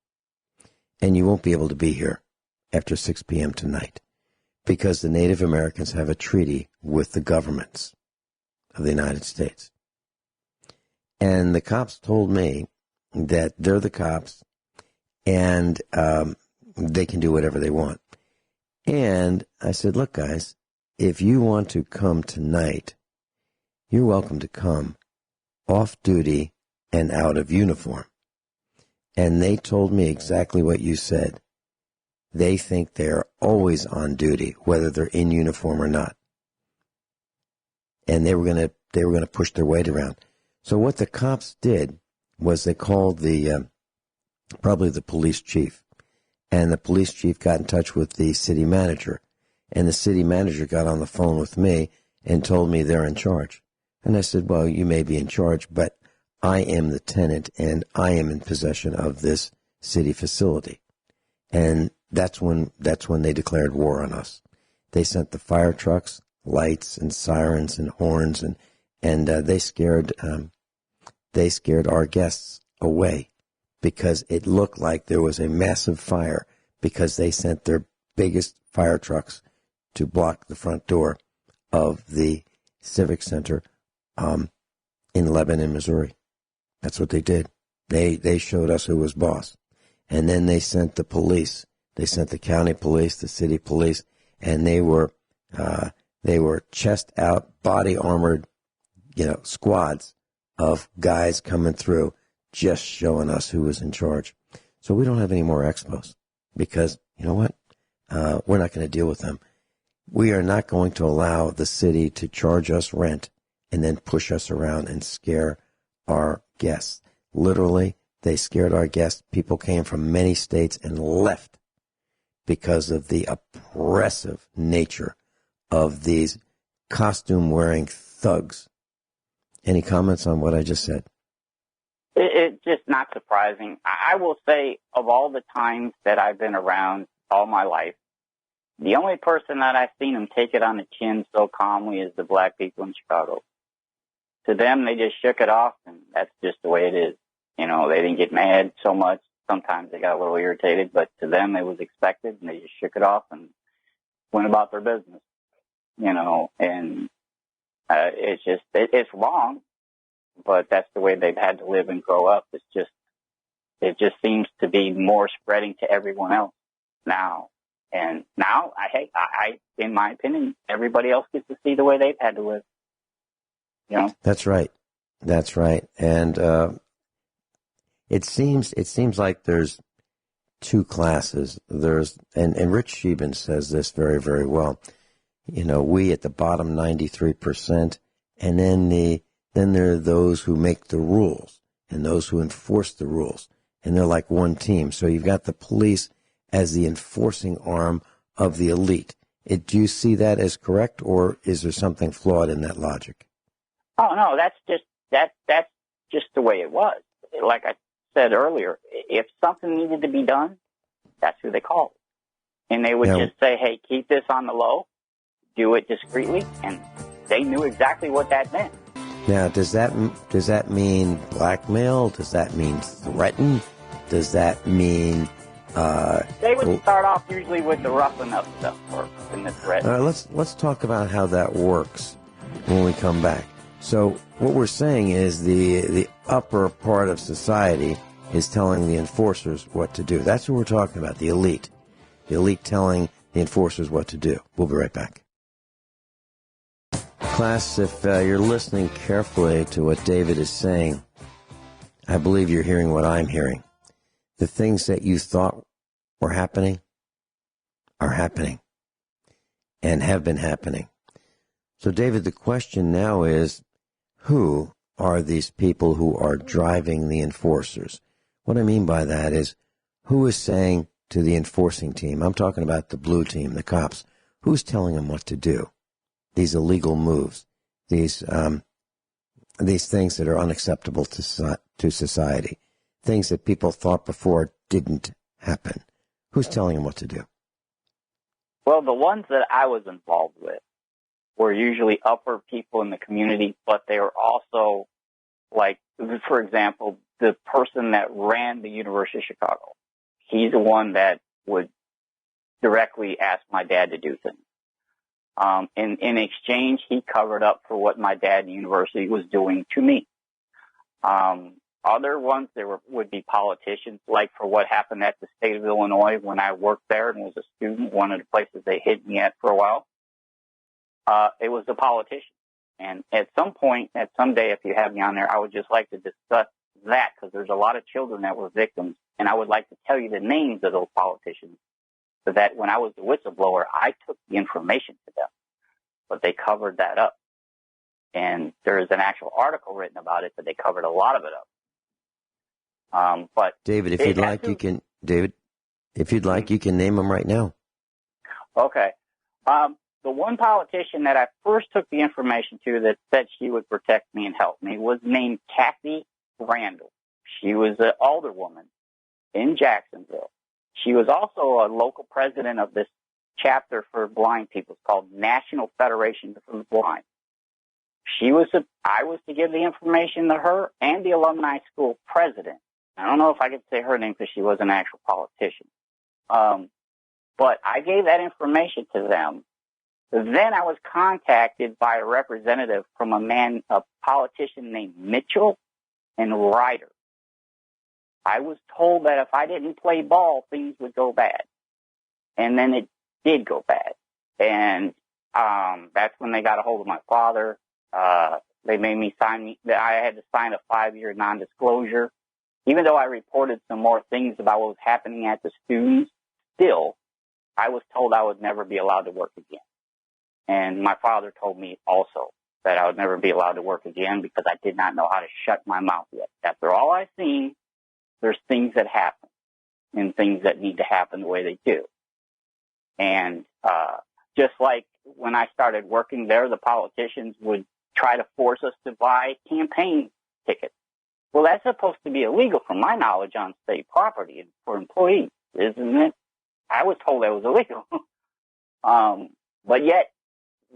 Speaker 3: And you won't be able to be here after 6 p.m. tonight because the Native Americans have a treaty with the governments of the United States." And the cops told me that they're the cops and they can do whatever they want. And I said, "Look, guys, if you want to come tonight, you're welcome to come off duty and out of uniform." And they told me exactly what you said. They think they're always on duty, whether they're in uniform or not. And they were going to push their weight around. So what the cops did was they called probably the police chief. And the police chief got in touch with the city manager. And the city manager got on the phone with me and told me they're in charge. And I said, "Well, you may be in charge, but I am the tenant and I am in possession of this city facility. And that's when they declared war on us. They sent the fire trucks, lights and sirens and horns, and they scared our guests away because it looked like there was a massive fire because they sent their biggest fire trucks to block the front door of the Civic Center in Lebanon, Missouri. That's what they did. They showed us who was boss. And then they sent the police. They sent the county police, the city police, and they were chest out, body armored, squads of guys coming through, just showing us who was in charge. So we don't have any more expos because you know what? We're not going to deal with them. We are not going to allow the city to charge us rent and then push us around and scare our guests. Literally, they scared our guests. People came from many states and left because of the oppressive nature of these costume-wearing thugs. Any comments on what I just said?
Speaker 4: It's just not surprising. I will say, of all the times that I've been around all my life, the only person that I've seen them take it on the chin so calmly is the black people in Chicago. To them, they just shook it off, and that's just the way it is. They didn't get mad so much. Sometimes they got a little irritated, but to them, it was expected, and they just shook it off and went about their business. And it's wrong, but that's the way they've had to live and grow up. It just seems to be more spreading to everyone else now. And now, I, in my opinion, everybody else gets to see the way they've had to live.
Speaker 3: That's right. That's right. And it seems like there's two classes. And Rich Scheben says this very, very well. We at the bottom 93%, and then there are those who make the rules and those who enforce the rules, and they're like one team. So you've got the police as the enforcing arm of the elite. Do you see that as correct, or is there something flawed in that logic?
Speaker 4: Oh no, that's just the way it was. Like I said earlier, if something needed to be done, that's who they called, and they would just say, "Hey, keep this on the low, do it discreetly," and they knew exactly what that meant.
Speaker 3: Now, does that mean blackmail? Does that mean threaten? Does that mean?
Speaker 4: They would start off usually with the roughing up stuff first and the threat.
Speaker 3: All right, let's talk about how that works when we come back. So what we're saying is the upper part of society is telling the enforcers what to do. That's what we're talking about, the elite. The elite telling the enforcers what to do. We'll be right back. Class, if you're listening carefully to what David is saying, I believe you're hearing what I'm hearing. The things that you thought were happening are happening and have been happening. So, David, the question now is, who are these people who are driving the enforcers? What I mean by that is, who is saying to the enforcing team, I'm talking about the blue team, the cops, who's telling them what to do? These illegal moves, these things that are unacceptable to society, things that people thought before didn't happen. Who's telling them what to do?
Speaker 4: Well, the ones that I was involved with were usually upper people in the community, but they were also, like, for example, the person that ran the University of Chicago. He's the one that would directly ask my dad to do things. In exchange, he covered up for what my dad at the university was doing to me. Other ones, would be politicians, like for what happened at the state of Illinois when I worked there and was a student, one of the places they hid me at for a while. It was the politician. And at some point, someday, if you have me on there, I would just like to discuss that because there's a lot of children that were victims. And I would like to tell you the names of those politicians so that when I was the whistleblower, I took the information to them. But they covered that up. And there is an actual article written about it, but they covered a lot of it up. But
Speaker 3: David, if you'd like, you can name them right now.
Speaker 4: Okay. The one politician that I first took the information to that said she would protect me and help me was named Kathy Randall. She was an alderwoman in Jacksonville. She was also a local president of this chapter for blind people. It's called National Federation for the Blind. I was to give the information to her and the alumni school president. I don't know if I could say her name because she was an actual politician. But I gave that information to them. Then I was contacted by a representative from a politician named Mitchell and Ryder. I was told that if I didn't play ball, things would go bad. And then it did go bad. And that's when they got a hold of my father. They made me I had to sign a 5-year non-disclosure. Even though I reported some more things about what was happening at the students, still, I was told I would never be allowed to work again. And my father told me also that I would never be allowed to work again because I did not know how to shut my mouth yet. After all I've seen, there's things that happen and things that need to happen the way they do. And just like when I started working there, the politicians would try to force us to buy campaign tickets. Well, that's supposed to be illegal from my knowledge on state property for employees, isn't it? I was told that was illegal. But yet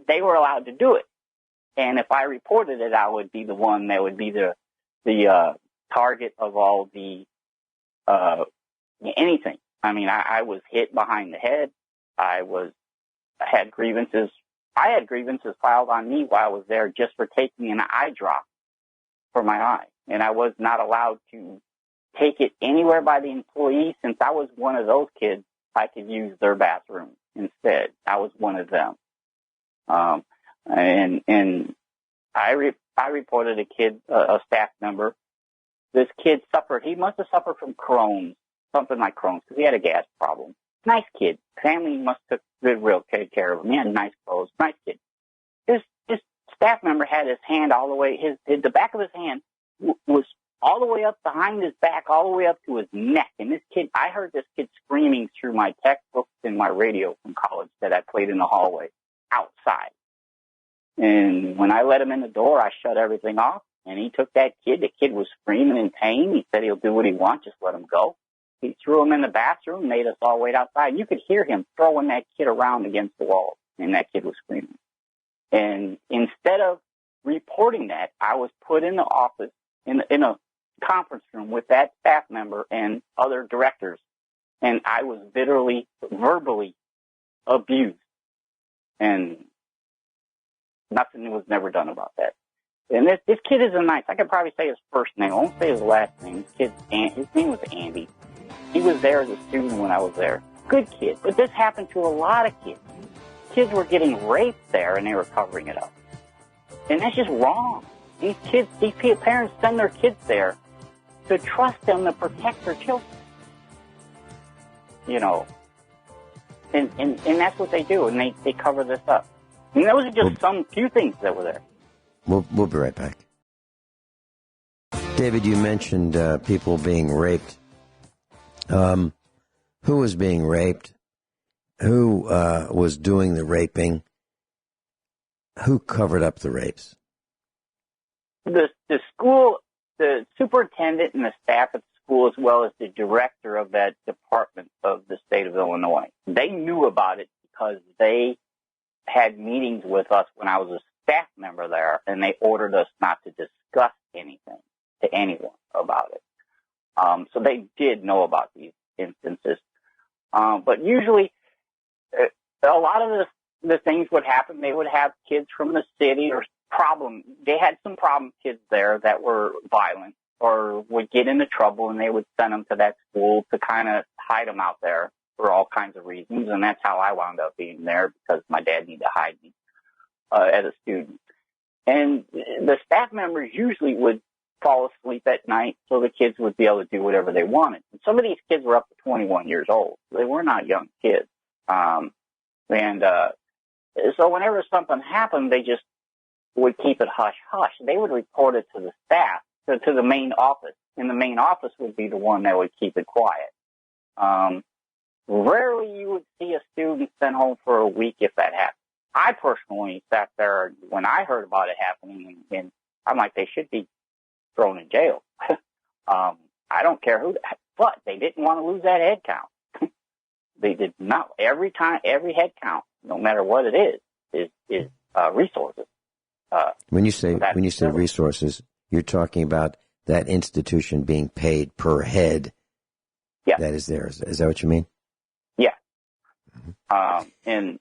Speaker 4: they were allowed to do it. And if I reported it, I would be the one that would be the target of all the anything. I mean, I was hit behind the head. I had grievances. I had grievances filed on me while I was there just for taking an eye drop for my eye. And I was not allowed to take it anywhere by the employees. Since I was one of those kids, I could use their bathroom instead. I was one of them. And I reported a kid, a staff member. This kid he must have suffered from Crohn's, something like Crohn's, because he had a gas problem. Nice kid. Family must have took real care of him. He had nice clothes. Nice kid. This staff member had his hand all the way, the back of his hand was all the way up behind his back, all the way up to his neck. And this kid, I heard this kid screaming through my textbooks and my radio from college that I played in the hallway outside. And when I let him in the door, I shut everything off. And he took that kid. The kid was screaming in pain. He said he'll do what he wants. Just let him go. He threw him in the bathroom, made us all wait outside. You could hear him throwing that kid around against the wall. And that kid was screaming. And instead of reporting that, I was put in the office in a conference room with that staff member and other directors. And I was verbally abused. And nothing was never done about that. And this kid is I could probably say his first name. I won't say his last name. His name was Andy. He was there as a student when I was there. Good kid. But this happened to a lot of kids. Kids were getting raped there and they were covering it up. And that's just wrong. These parents send their kids there to trust them to protect their children. You know. And that's what they do. And they cover this up. And those are just some few things that were there.
Speaker 3: We'll be right back. David, you mentioned people being raped. Who was being raped? Who was doing the raping? Who covered up the rapes?
Speaker 4: The school, the superintendent and the staff at the school, as well as the director of that department of the state of Illinois. They knew about it because they had meetings with us when I was a staff member there, and they ordered us not to discuss anything to anyone about it. So they did know about these instances. But usually, a lot of the things would happen. They would have kids from the city or they had some problem kids there that were violent or would get into trouble, and they would send them to that school to kind of hide them out there for all kinds of reasons. And that's how I wound up being there, because my dad needed to hide me as a student. And the staff members usually would fall asleep at night so the kids would be able to do whatever they wanted. And some of these kids were up to 21 years old. They were not young kids. So whenever something happened, they just would keep it hush-hush. They would report it to the staff, to the main office. And the main office would be the one that would keep it quiet. Rarely you would see a student sent home for a week if that happened. I personally sat there when I heard about it happening, and I'm like, they should be thrown in jail. I don't care who, but they didn't want to lose that head count. They did not. Every head count, no matter what it is resources.
Speaker 3: When you say resources, you're talking about that institution being paid per head.
Speaker 4: Yeah.
Speaker 3: That is theirs. Is that what you mean?
Speaker 4: Yeah. And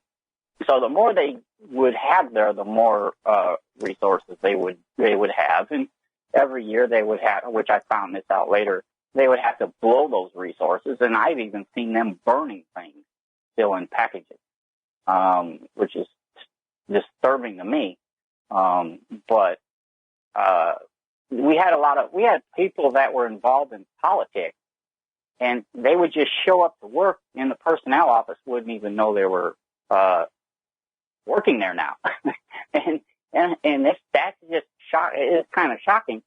Speaker 4: so the more they would have there, the more resources they would have, and every year they would have, which I found this out later, they would have to blow those resources, and I've even seen them burning things still in packages, which is disturbing to me. But we had people that were involved in politics, and they would just show up to work, and the personnel office wouldn't even know they were working there now. and that's just it's kind of shocking,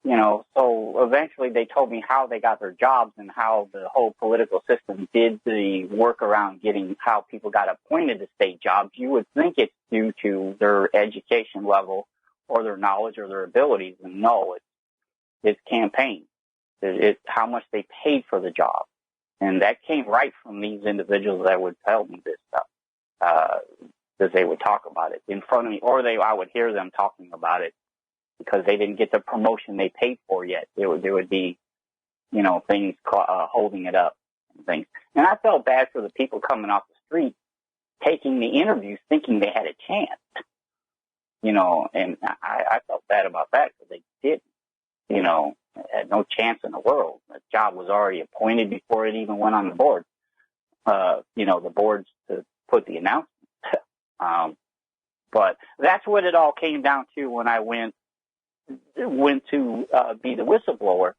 Speaker 4: you know. So eventually they told me how they got their jobs and how the whole political system did the work around getting how people got appointed to state jobs. You would think it's due to their education level or their knowledge or their abilities, and no, it's campaign. It's how much they paid for the job. And that came right from these individuals that would tell me this stuff, because they would talk about it in front of me, or I would hear them talking about it because they didn't get the promotion they paid for yet. There would be, you know, things holding it up and things. And I felt bad for the people coming off the street, taking the interviews, thinking they had a chance, you know, and I felt bad about that because they didn't, you know, had no chance in the world. The job was already appointed before it even went on the board. You know, the boards to put the announcement. But that's what it all came down to when I went to be the whistleblower.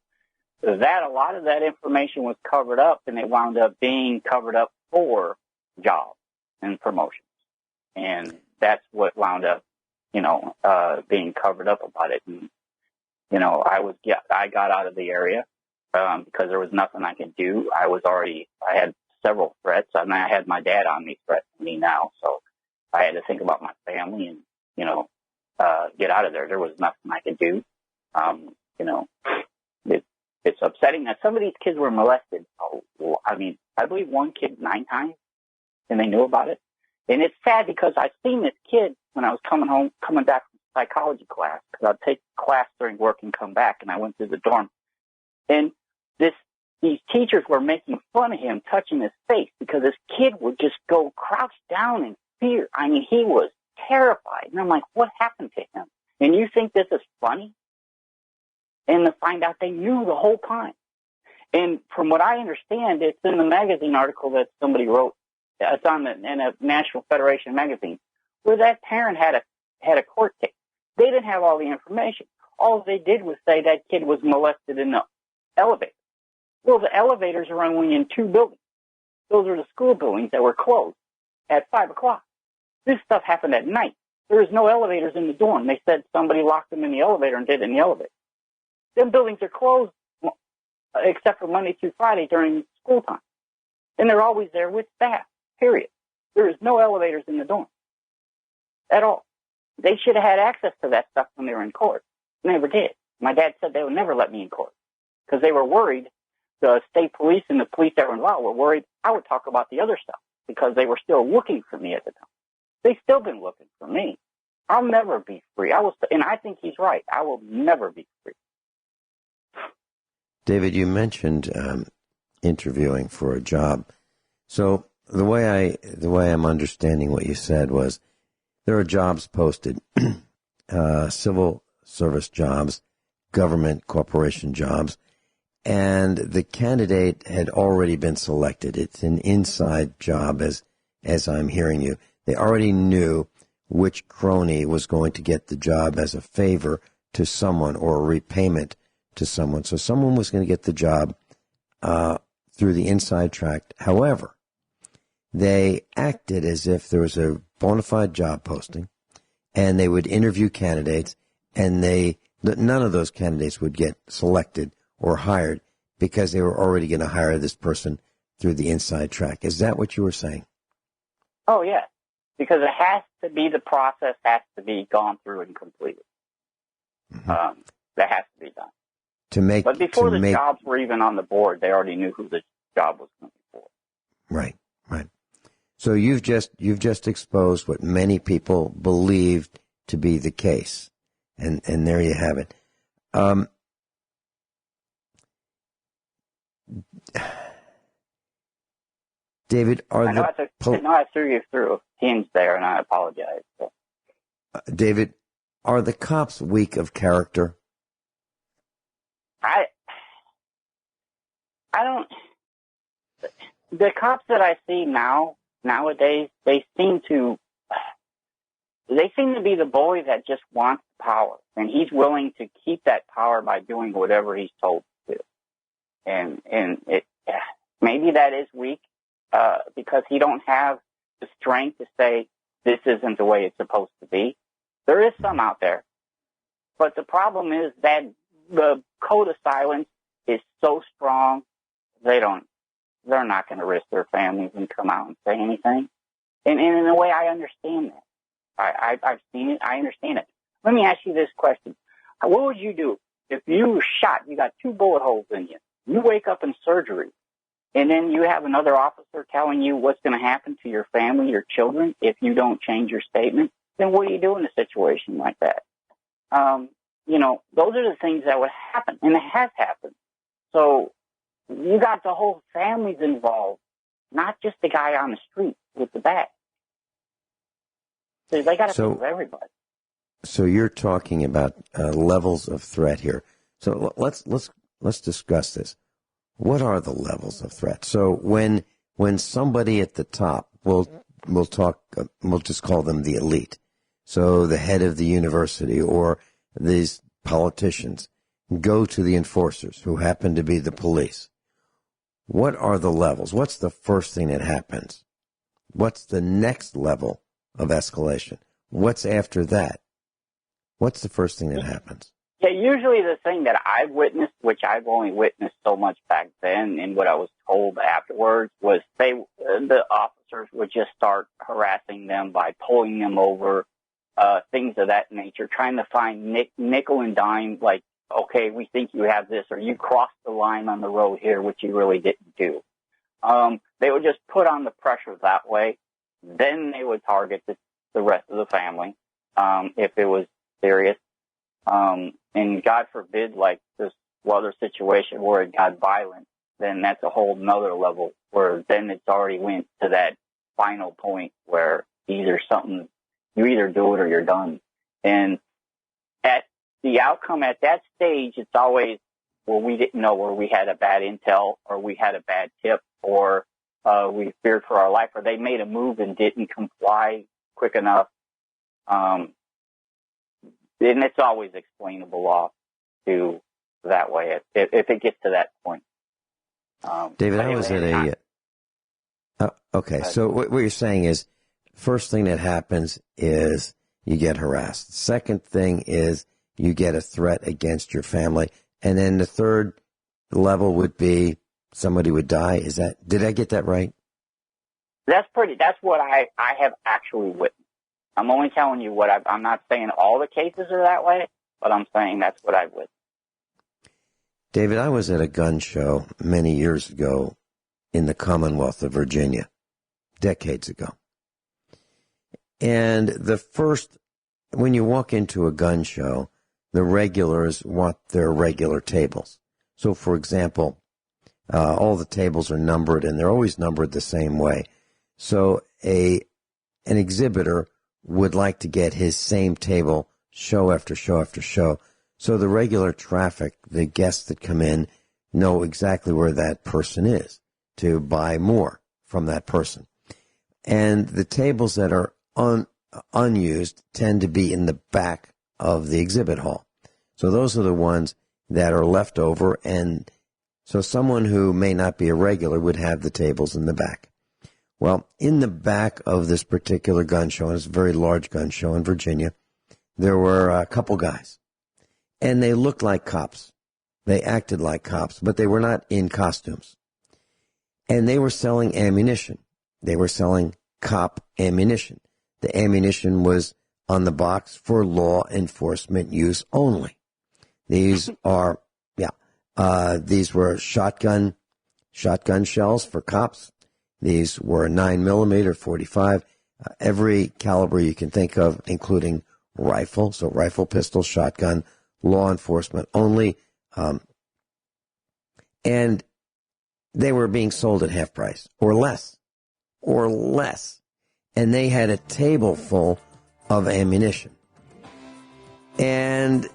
Speaker 4: That a lot of that information was covered up, and it wound up being covered up for jobs and promotions, and that's what wound up, you know, being covered up about it. And you know, I got out of the area because there was nothing I could do. I had several threats. I mean, I had my dad on me threatening me now, so I had to think about my family and, you know, get out of there. There was nothing I could do. You know, it's upsetting that some of these kids were molested. I mean, I believe one kid 9 times, and they knew about it. And it's sad because I've seen this kid when I was coming back from psychology class, because I'd take class during work and come back, and I went through the dorm. And these teachers were making fun of him, touching his face, because this kid would just go crouch down in fear. I mean, he was terrified. And I'm like, what happened to him? And you think this is funny? And to find out they knew the whole time. And from what I understand, it's in the magazine article that somebody wrote. It's in a National Federation magazine, where that parent had a court case. They didn't have all the information. All they did was say that kid was molested in the elevator. Well, the elevators are only in 2 buildings. Those are the school buildings that were closed at 5 o'clock. This stuff happened at night. There was no elevators in the dorm. They said somebody locked them in the elevator and did it in the elevator. Them buildings are closed except for Monday through Friday during school time. And they're always there with staff, period. There is no elevators in the dorm at all. They should have had access to that stuff when they were in court. They never did. My dad said they would never let me in court because they were worried. The state police and the police that were involved were worried I would talk about the other stuff because they were still looking for me at the time. They've still been looking for me. I'll never be free. And I think he's right. I will never be free.
Speaker 3: David, you mentioned interviewing for a job. So the way I'm understanding what you said was there are jobs posted, civil service jobs, government corporation jobs, and the candidate had already been selected. It's an inside job, as I'm hearing you. They already knew which crony was going to get the job as a favor to someone or a repayment to someone. So someone was going to get the job through the inside track. However, they acted as if there was a bona fide job posting, and they would interview candidates, and none of those candidates would get selected or hired because they were already going to hire this person through the inside track. Is that what you were saying?
Speaker 4: Oh, yeah. Because it has to be, the process has to be gone through and completed.
Speaker 3: Mm-hmm.
Speaker 4: That has to be done. But before the jobs were even on the board, they already knew who the job was going to be for.
Speaker 3: Right. So you've just exposed what many people believed to be the case, and there you have it. David,
Speaker 4: I threw you through a hinge there, and I apologize. So.
Speaker 3: David, are the cops weak of character?
Speaker 4: I don't. The cops that I see nowadays, they seem to be the boy that just wants power, and he's willing to keep that power by doing whatever he's told to do. And it maybe that is weak because he don't have the strength to say this isn't the way it's supposed to be. There is some out there, but the problem is that the code of silence is so strong they're not going to risk their families and come out and say anything. And in a way, I understand that. I've seen it. I understand it. Let me ask you this question. What would you do if you were shot, you got 2 bullet holes in you, you wake up in surgery, and then you have another officer telling you what's going to happen to your family, your children, if you don't change your statement? Then what do you do in a situation like that? Those are the things that would happen, and it has happened. So you got the whole families involved, not just the guy on the street with the bat. So they got to prove everybody.
Speaker 3: So you're talking about levels of threat here. So let's discuss this. What are the levels of threat? So when somebody at the top, we'll just call them the elite. So the head of the university or these politicians go to the enforcers who happen to be the police. What are the levels? What's the first thing that happens? What's the next level of escalation? What's after that? What's the first thing that happens?
Speaker 4: Yeah, usually the thing that I've witnessed, which I've only witnessed so much back then, and what I was told afterwards, was the officers would just start harassing them by pulling them over, things of that nature, trying to find nickel and dime, like, okay, we think you have this, or you crossed the line on the road here, which you really didn't do. They would just put on the pressure that way. Then they would target the rest of the family, if it was serious. And God forbid, like this other situation where it got violent, then that's a whole nother level where then it's already went to that final point where you either do it or you're done. And at the outcome at that stage, it's always, well, we didn't know, or we had a bad intel, or we had a bad tip, or we feared for our life, or they made a move and didn't comply quick enough. And it's always explainable off to that way if it gets to that point.
Speaker 3: David, I was at okay, so what you're saying is, first thing that happens is you get harassed. Second thing is you get a threat against your family. And then the third level would be somebody would die. Did I get that right?
Speaker 4: That's what I have actually witnessed. I'm only telling you what I'm not saying all the cases are that way, but I'm saying that's what I've witnessed.
Speaker 3: David, I was at a gun show many years ago in the Commonwealth of Virginia, decades ago. And when you walk into a gun show, the regulars want their regular tables. So, for example, all the tables are numbered, and they're always numbered the same way. So an exhibitor would like to get his same table show after show after show. So the regular traffic, the guests that come in, know exactly where that person is to buy more from that person. And the tables that are unused tend to be in the back of the exhibit hall. So those are the ones that are left over. And so someone who may not be a regular would have the tables in the back. Well, in the back of this particular gun show, and it's a very large gun show in Virginia, there were a couple guys. And they looked like cops. They acted like cops, but they were not in costumes. And they were selling ammunition. They were selling cop ammunition. The ammunition was on the box for law enforcement use only. These are, These were shotgun shells for cops. These were 9mm, 45, every caliber you can think of, including rifle, so rifle, pistol, shotgun, law enforcement only. And they were being sold at half price or less. And they had a table full of ammunition. And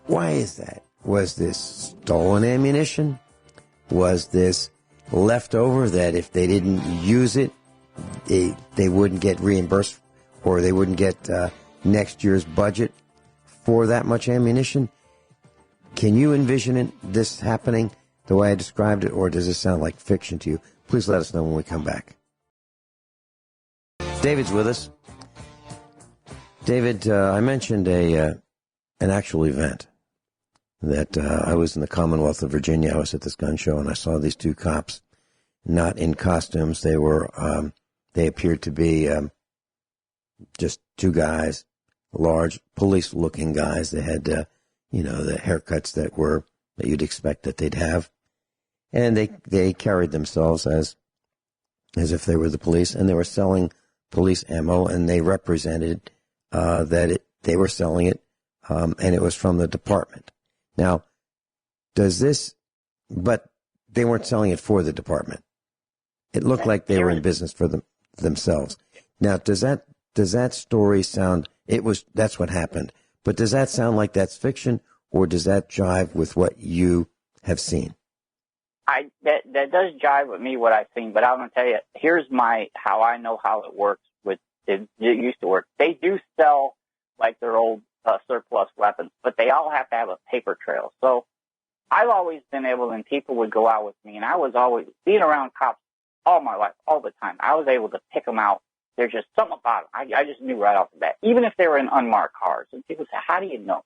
Speaker 3: why is that? Was this stolen ammunition? Was this leftover that if they didn't use it, they wouldn't get reimbursed, or they wouldn't get next year's budget for that much ammunition? Can you envision this happening the way I described it, or does it sound like fiction to you? Please let us know when we come back. David's with us. David, I mentioned an actual event that I was in the Commonwealth of Virginia. I was at this gun show, and I saw these two cops, not in costumes. They appeared to be just two guys, large police-looking guys. They had, the haircuts that you'd expect that they'd have, and they carried themselves as if they were the police, and they were selling police ammo, and they represented they were selling it, and it was from the department. Now, but they weren't selling it for the department. It looked like they were in business for themselves. Now, does that story sound, that's what happened, but does that sound like that's fiction, or does that jive with what you have seen?
Speaker 4: That does jive with me, what I've seen, but I'm going to tell you, here's how I know how it works it used to work. They do sell like their old surplus weapons, but they all have to have a paper trail. So I've always been able, and people would go out with me, and I was always being around cops all my life, all the time. I was able to pick them out. There's just something about them. I just knew right off the bat, even if they were in unmarked cars. And people say, how do you know?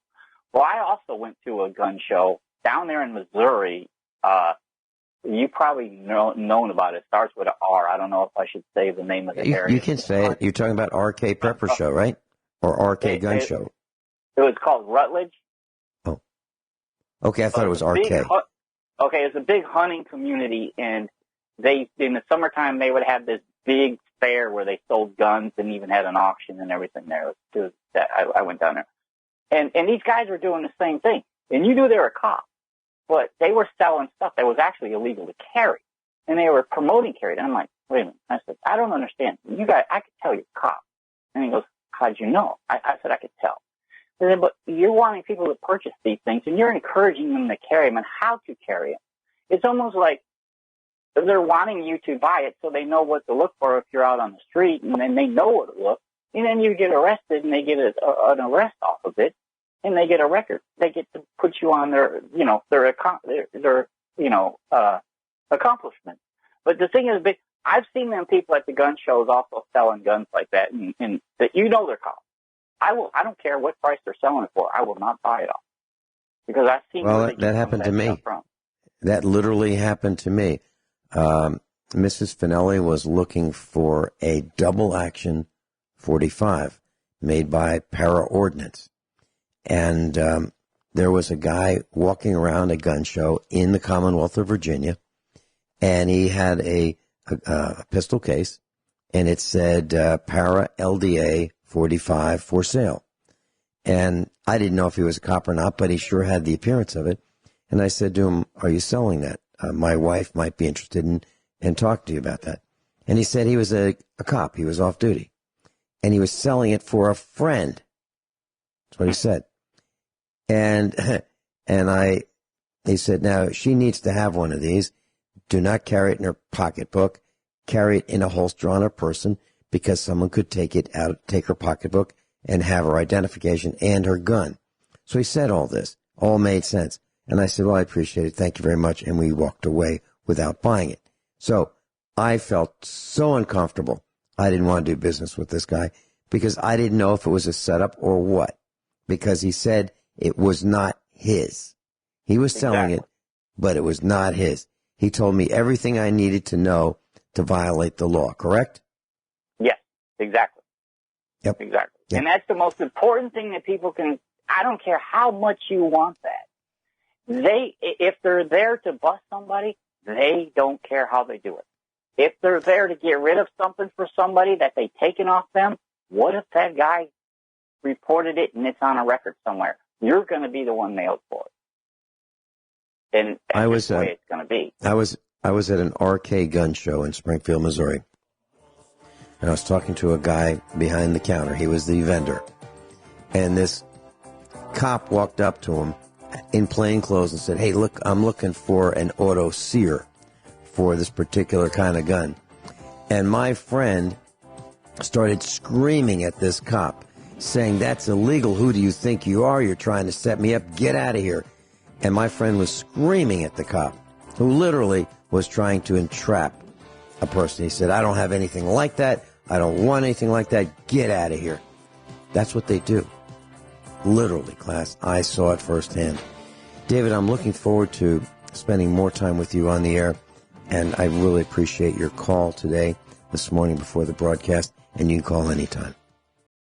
Speaker 4: Well, I also went to a gun show down there in Missouri. You probably known about it. It starts with an R. I don't know if I should say the name of the area.
Speaker 3: You can say it. You're talking about RK Prepper Show, right? Or RK Gun Show.
Speaker 4: It was called Rutledge.
Speaker 3: Oh. Okay, I thought it was RK.
Speaker 4: It's a big hunting community, and in the summertime, they would have this big fair where they sold guns and even had an auction and everything there. I went down there. And these guys were doing the same thing. And you knew they were a cop. But they were selling stuff that was actually illegal to carry. And they were promoting carry. And I'm like, wait a minute. I said, I don't understand. You guys, I could tell you're a cop. And he goes, how'd you know? I said, I could tell. I said, but you're wanting people to purchase these things, and you're encouraging them to carry them and how to carry them. It's almost like they're wanting you to buy it so they know what to look for if you're out on the street, and then they know what to look. And then you get arrested, and they get an arrest off of it. And they get a record. They get to put you on their accomplishments. But the thing is, I've seen them people at the gun shows also selling guns like that, and that they're cops. I don't care what price they're selling it for. I will not buy it off because I've seen.
Speaker 3: Well, that happened to me. That literally happened to me. Mrs. Finelli was looking for a double action 45 made by Para Ordnance. And there was a guy walking around a gun show in the Commonwealth of Virginia, and he had a pistol case, and it said Para LDA 45 for sale. And I didn't know if he was a cop or not, but he sure had the appearance of it. And I said to him, are you selling that? My wife might be interested in talking to you about that. And he said he was a cop. He was off duty. And he was selling it for a friend. That's what he said. And he said, now she needs to have one of these. Do not carry it in her pocketbook. Carry it in a holster on her person, because someone could take it out, take her pocketbook, and have her identification and her gun. So he said all this. All made sense. And I said, well, I appreciate it. Thank you very much. And we walked away without buying it. So I felt so uncomfortable. I didn't want to do business with this guy because I didn't know if it was a setup or what, because he said it was not his. He was selling it, but it was not his. He told me everything I needed to know to violate the law, correct?
Speaker 4: Yes, exactly.
Speaker 3: Yep.
Speaker 4: Exactly.
Speaker 3: Yep.
Speaker 4: And that's the most important thing that people can, I don't care how much you want that. if they're there to bust somebody, they don't care how they do it. If they're there to get rid of something for somebody that they've taken off them, what if that guy reported it and it's on a record somewhere? You're going to be the one nailed for it. And that's the way it's going to be.
Speaker 3: I was at an RK gun show in Springfield, Missouri. And I was talking to a guy behind the counter. He was the vendor. And this cop walked up to him in plain clothes and said, "Hey, look, I'm looking for an auto sear for this particular kind of gun." And my friend started screaming at this cop, saying, "That's illegal. Who do you think you are? You're trying to set me up. Get out of here." And my friend was screaming at the cop, who literally was trying to entrap a person. He said, "I don't have anything like that. I don't want anything like that. Get out of here." That's what they do. Literally, class. I saw it firsthand. David, I'm looking forward to spending more time with you on the air, and I really appreciate your call today, this morning before the broadcast, and you can call anytime.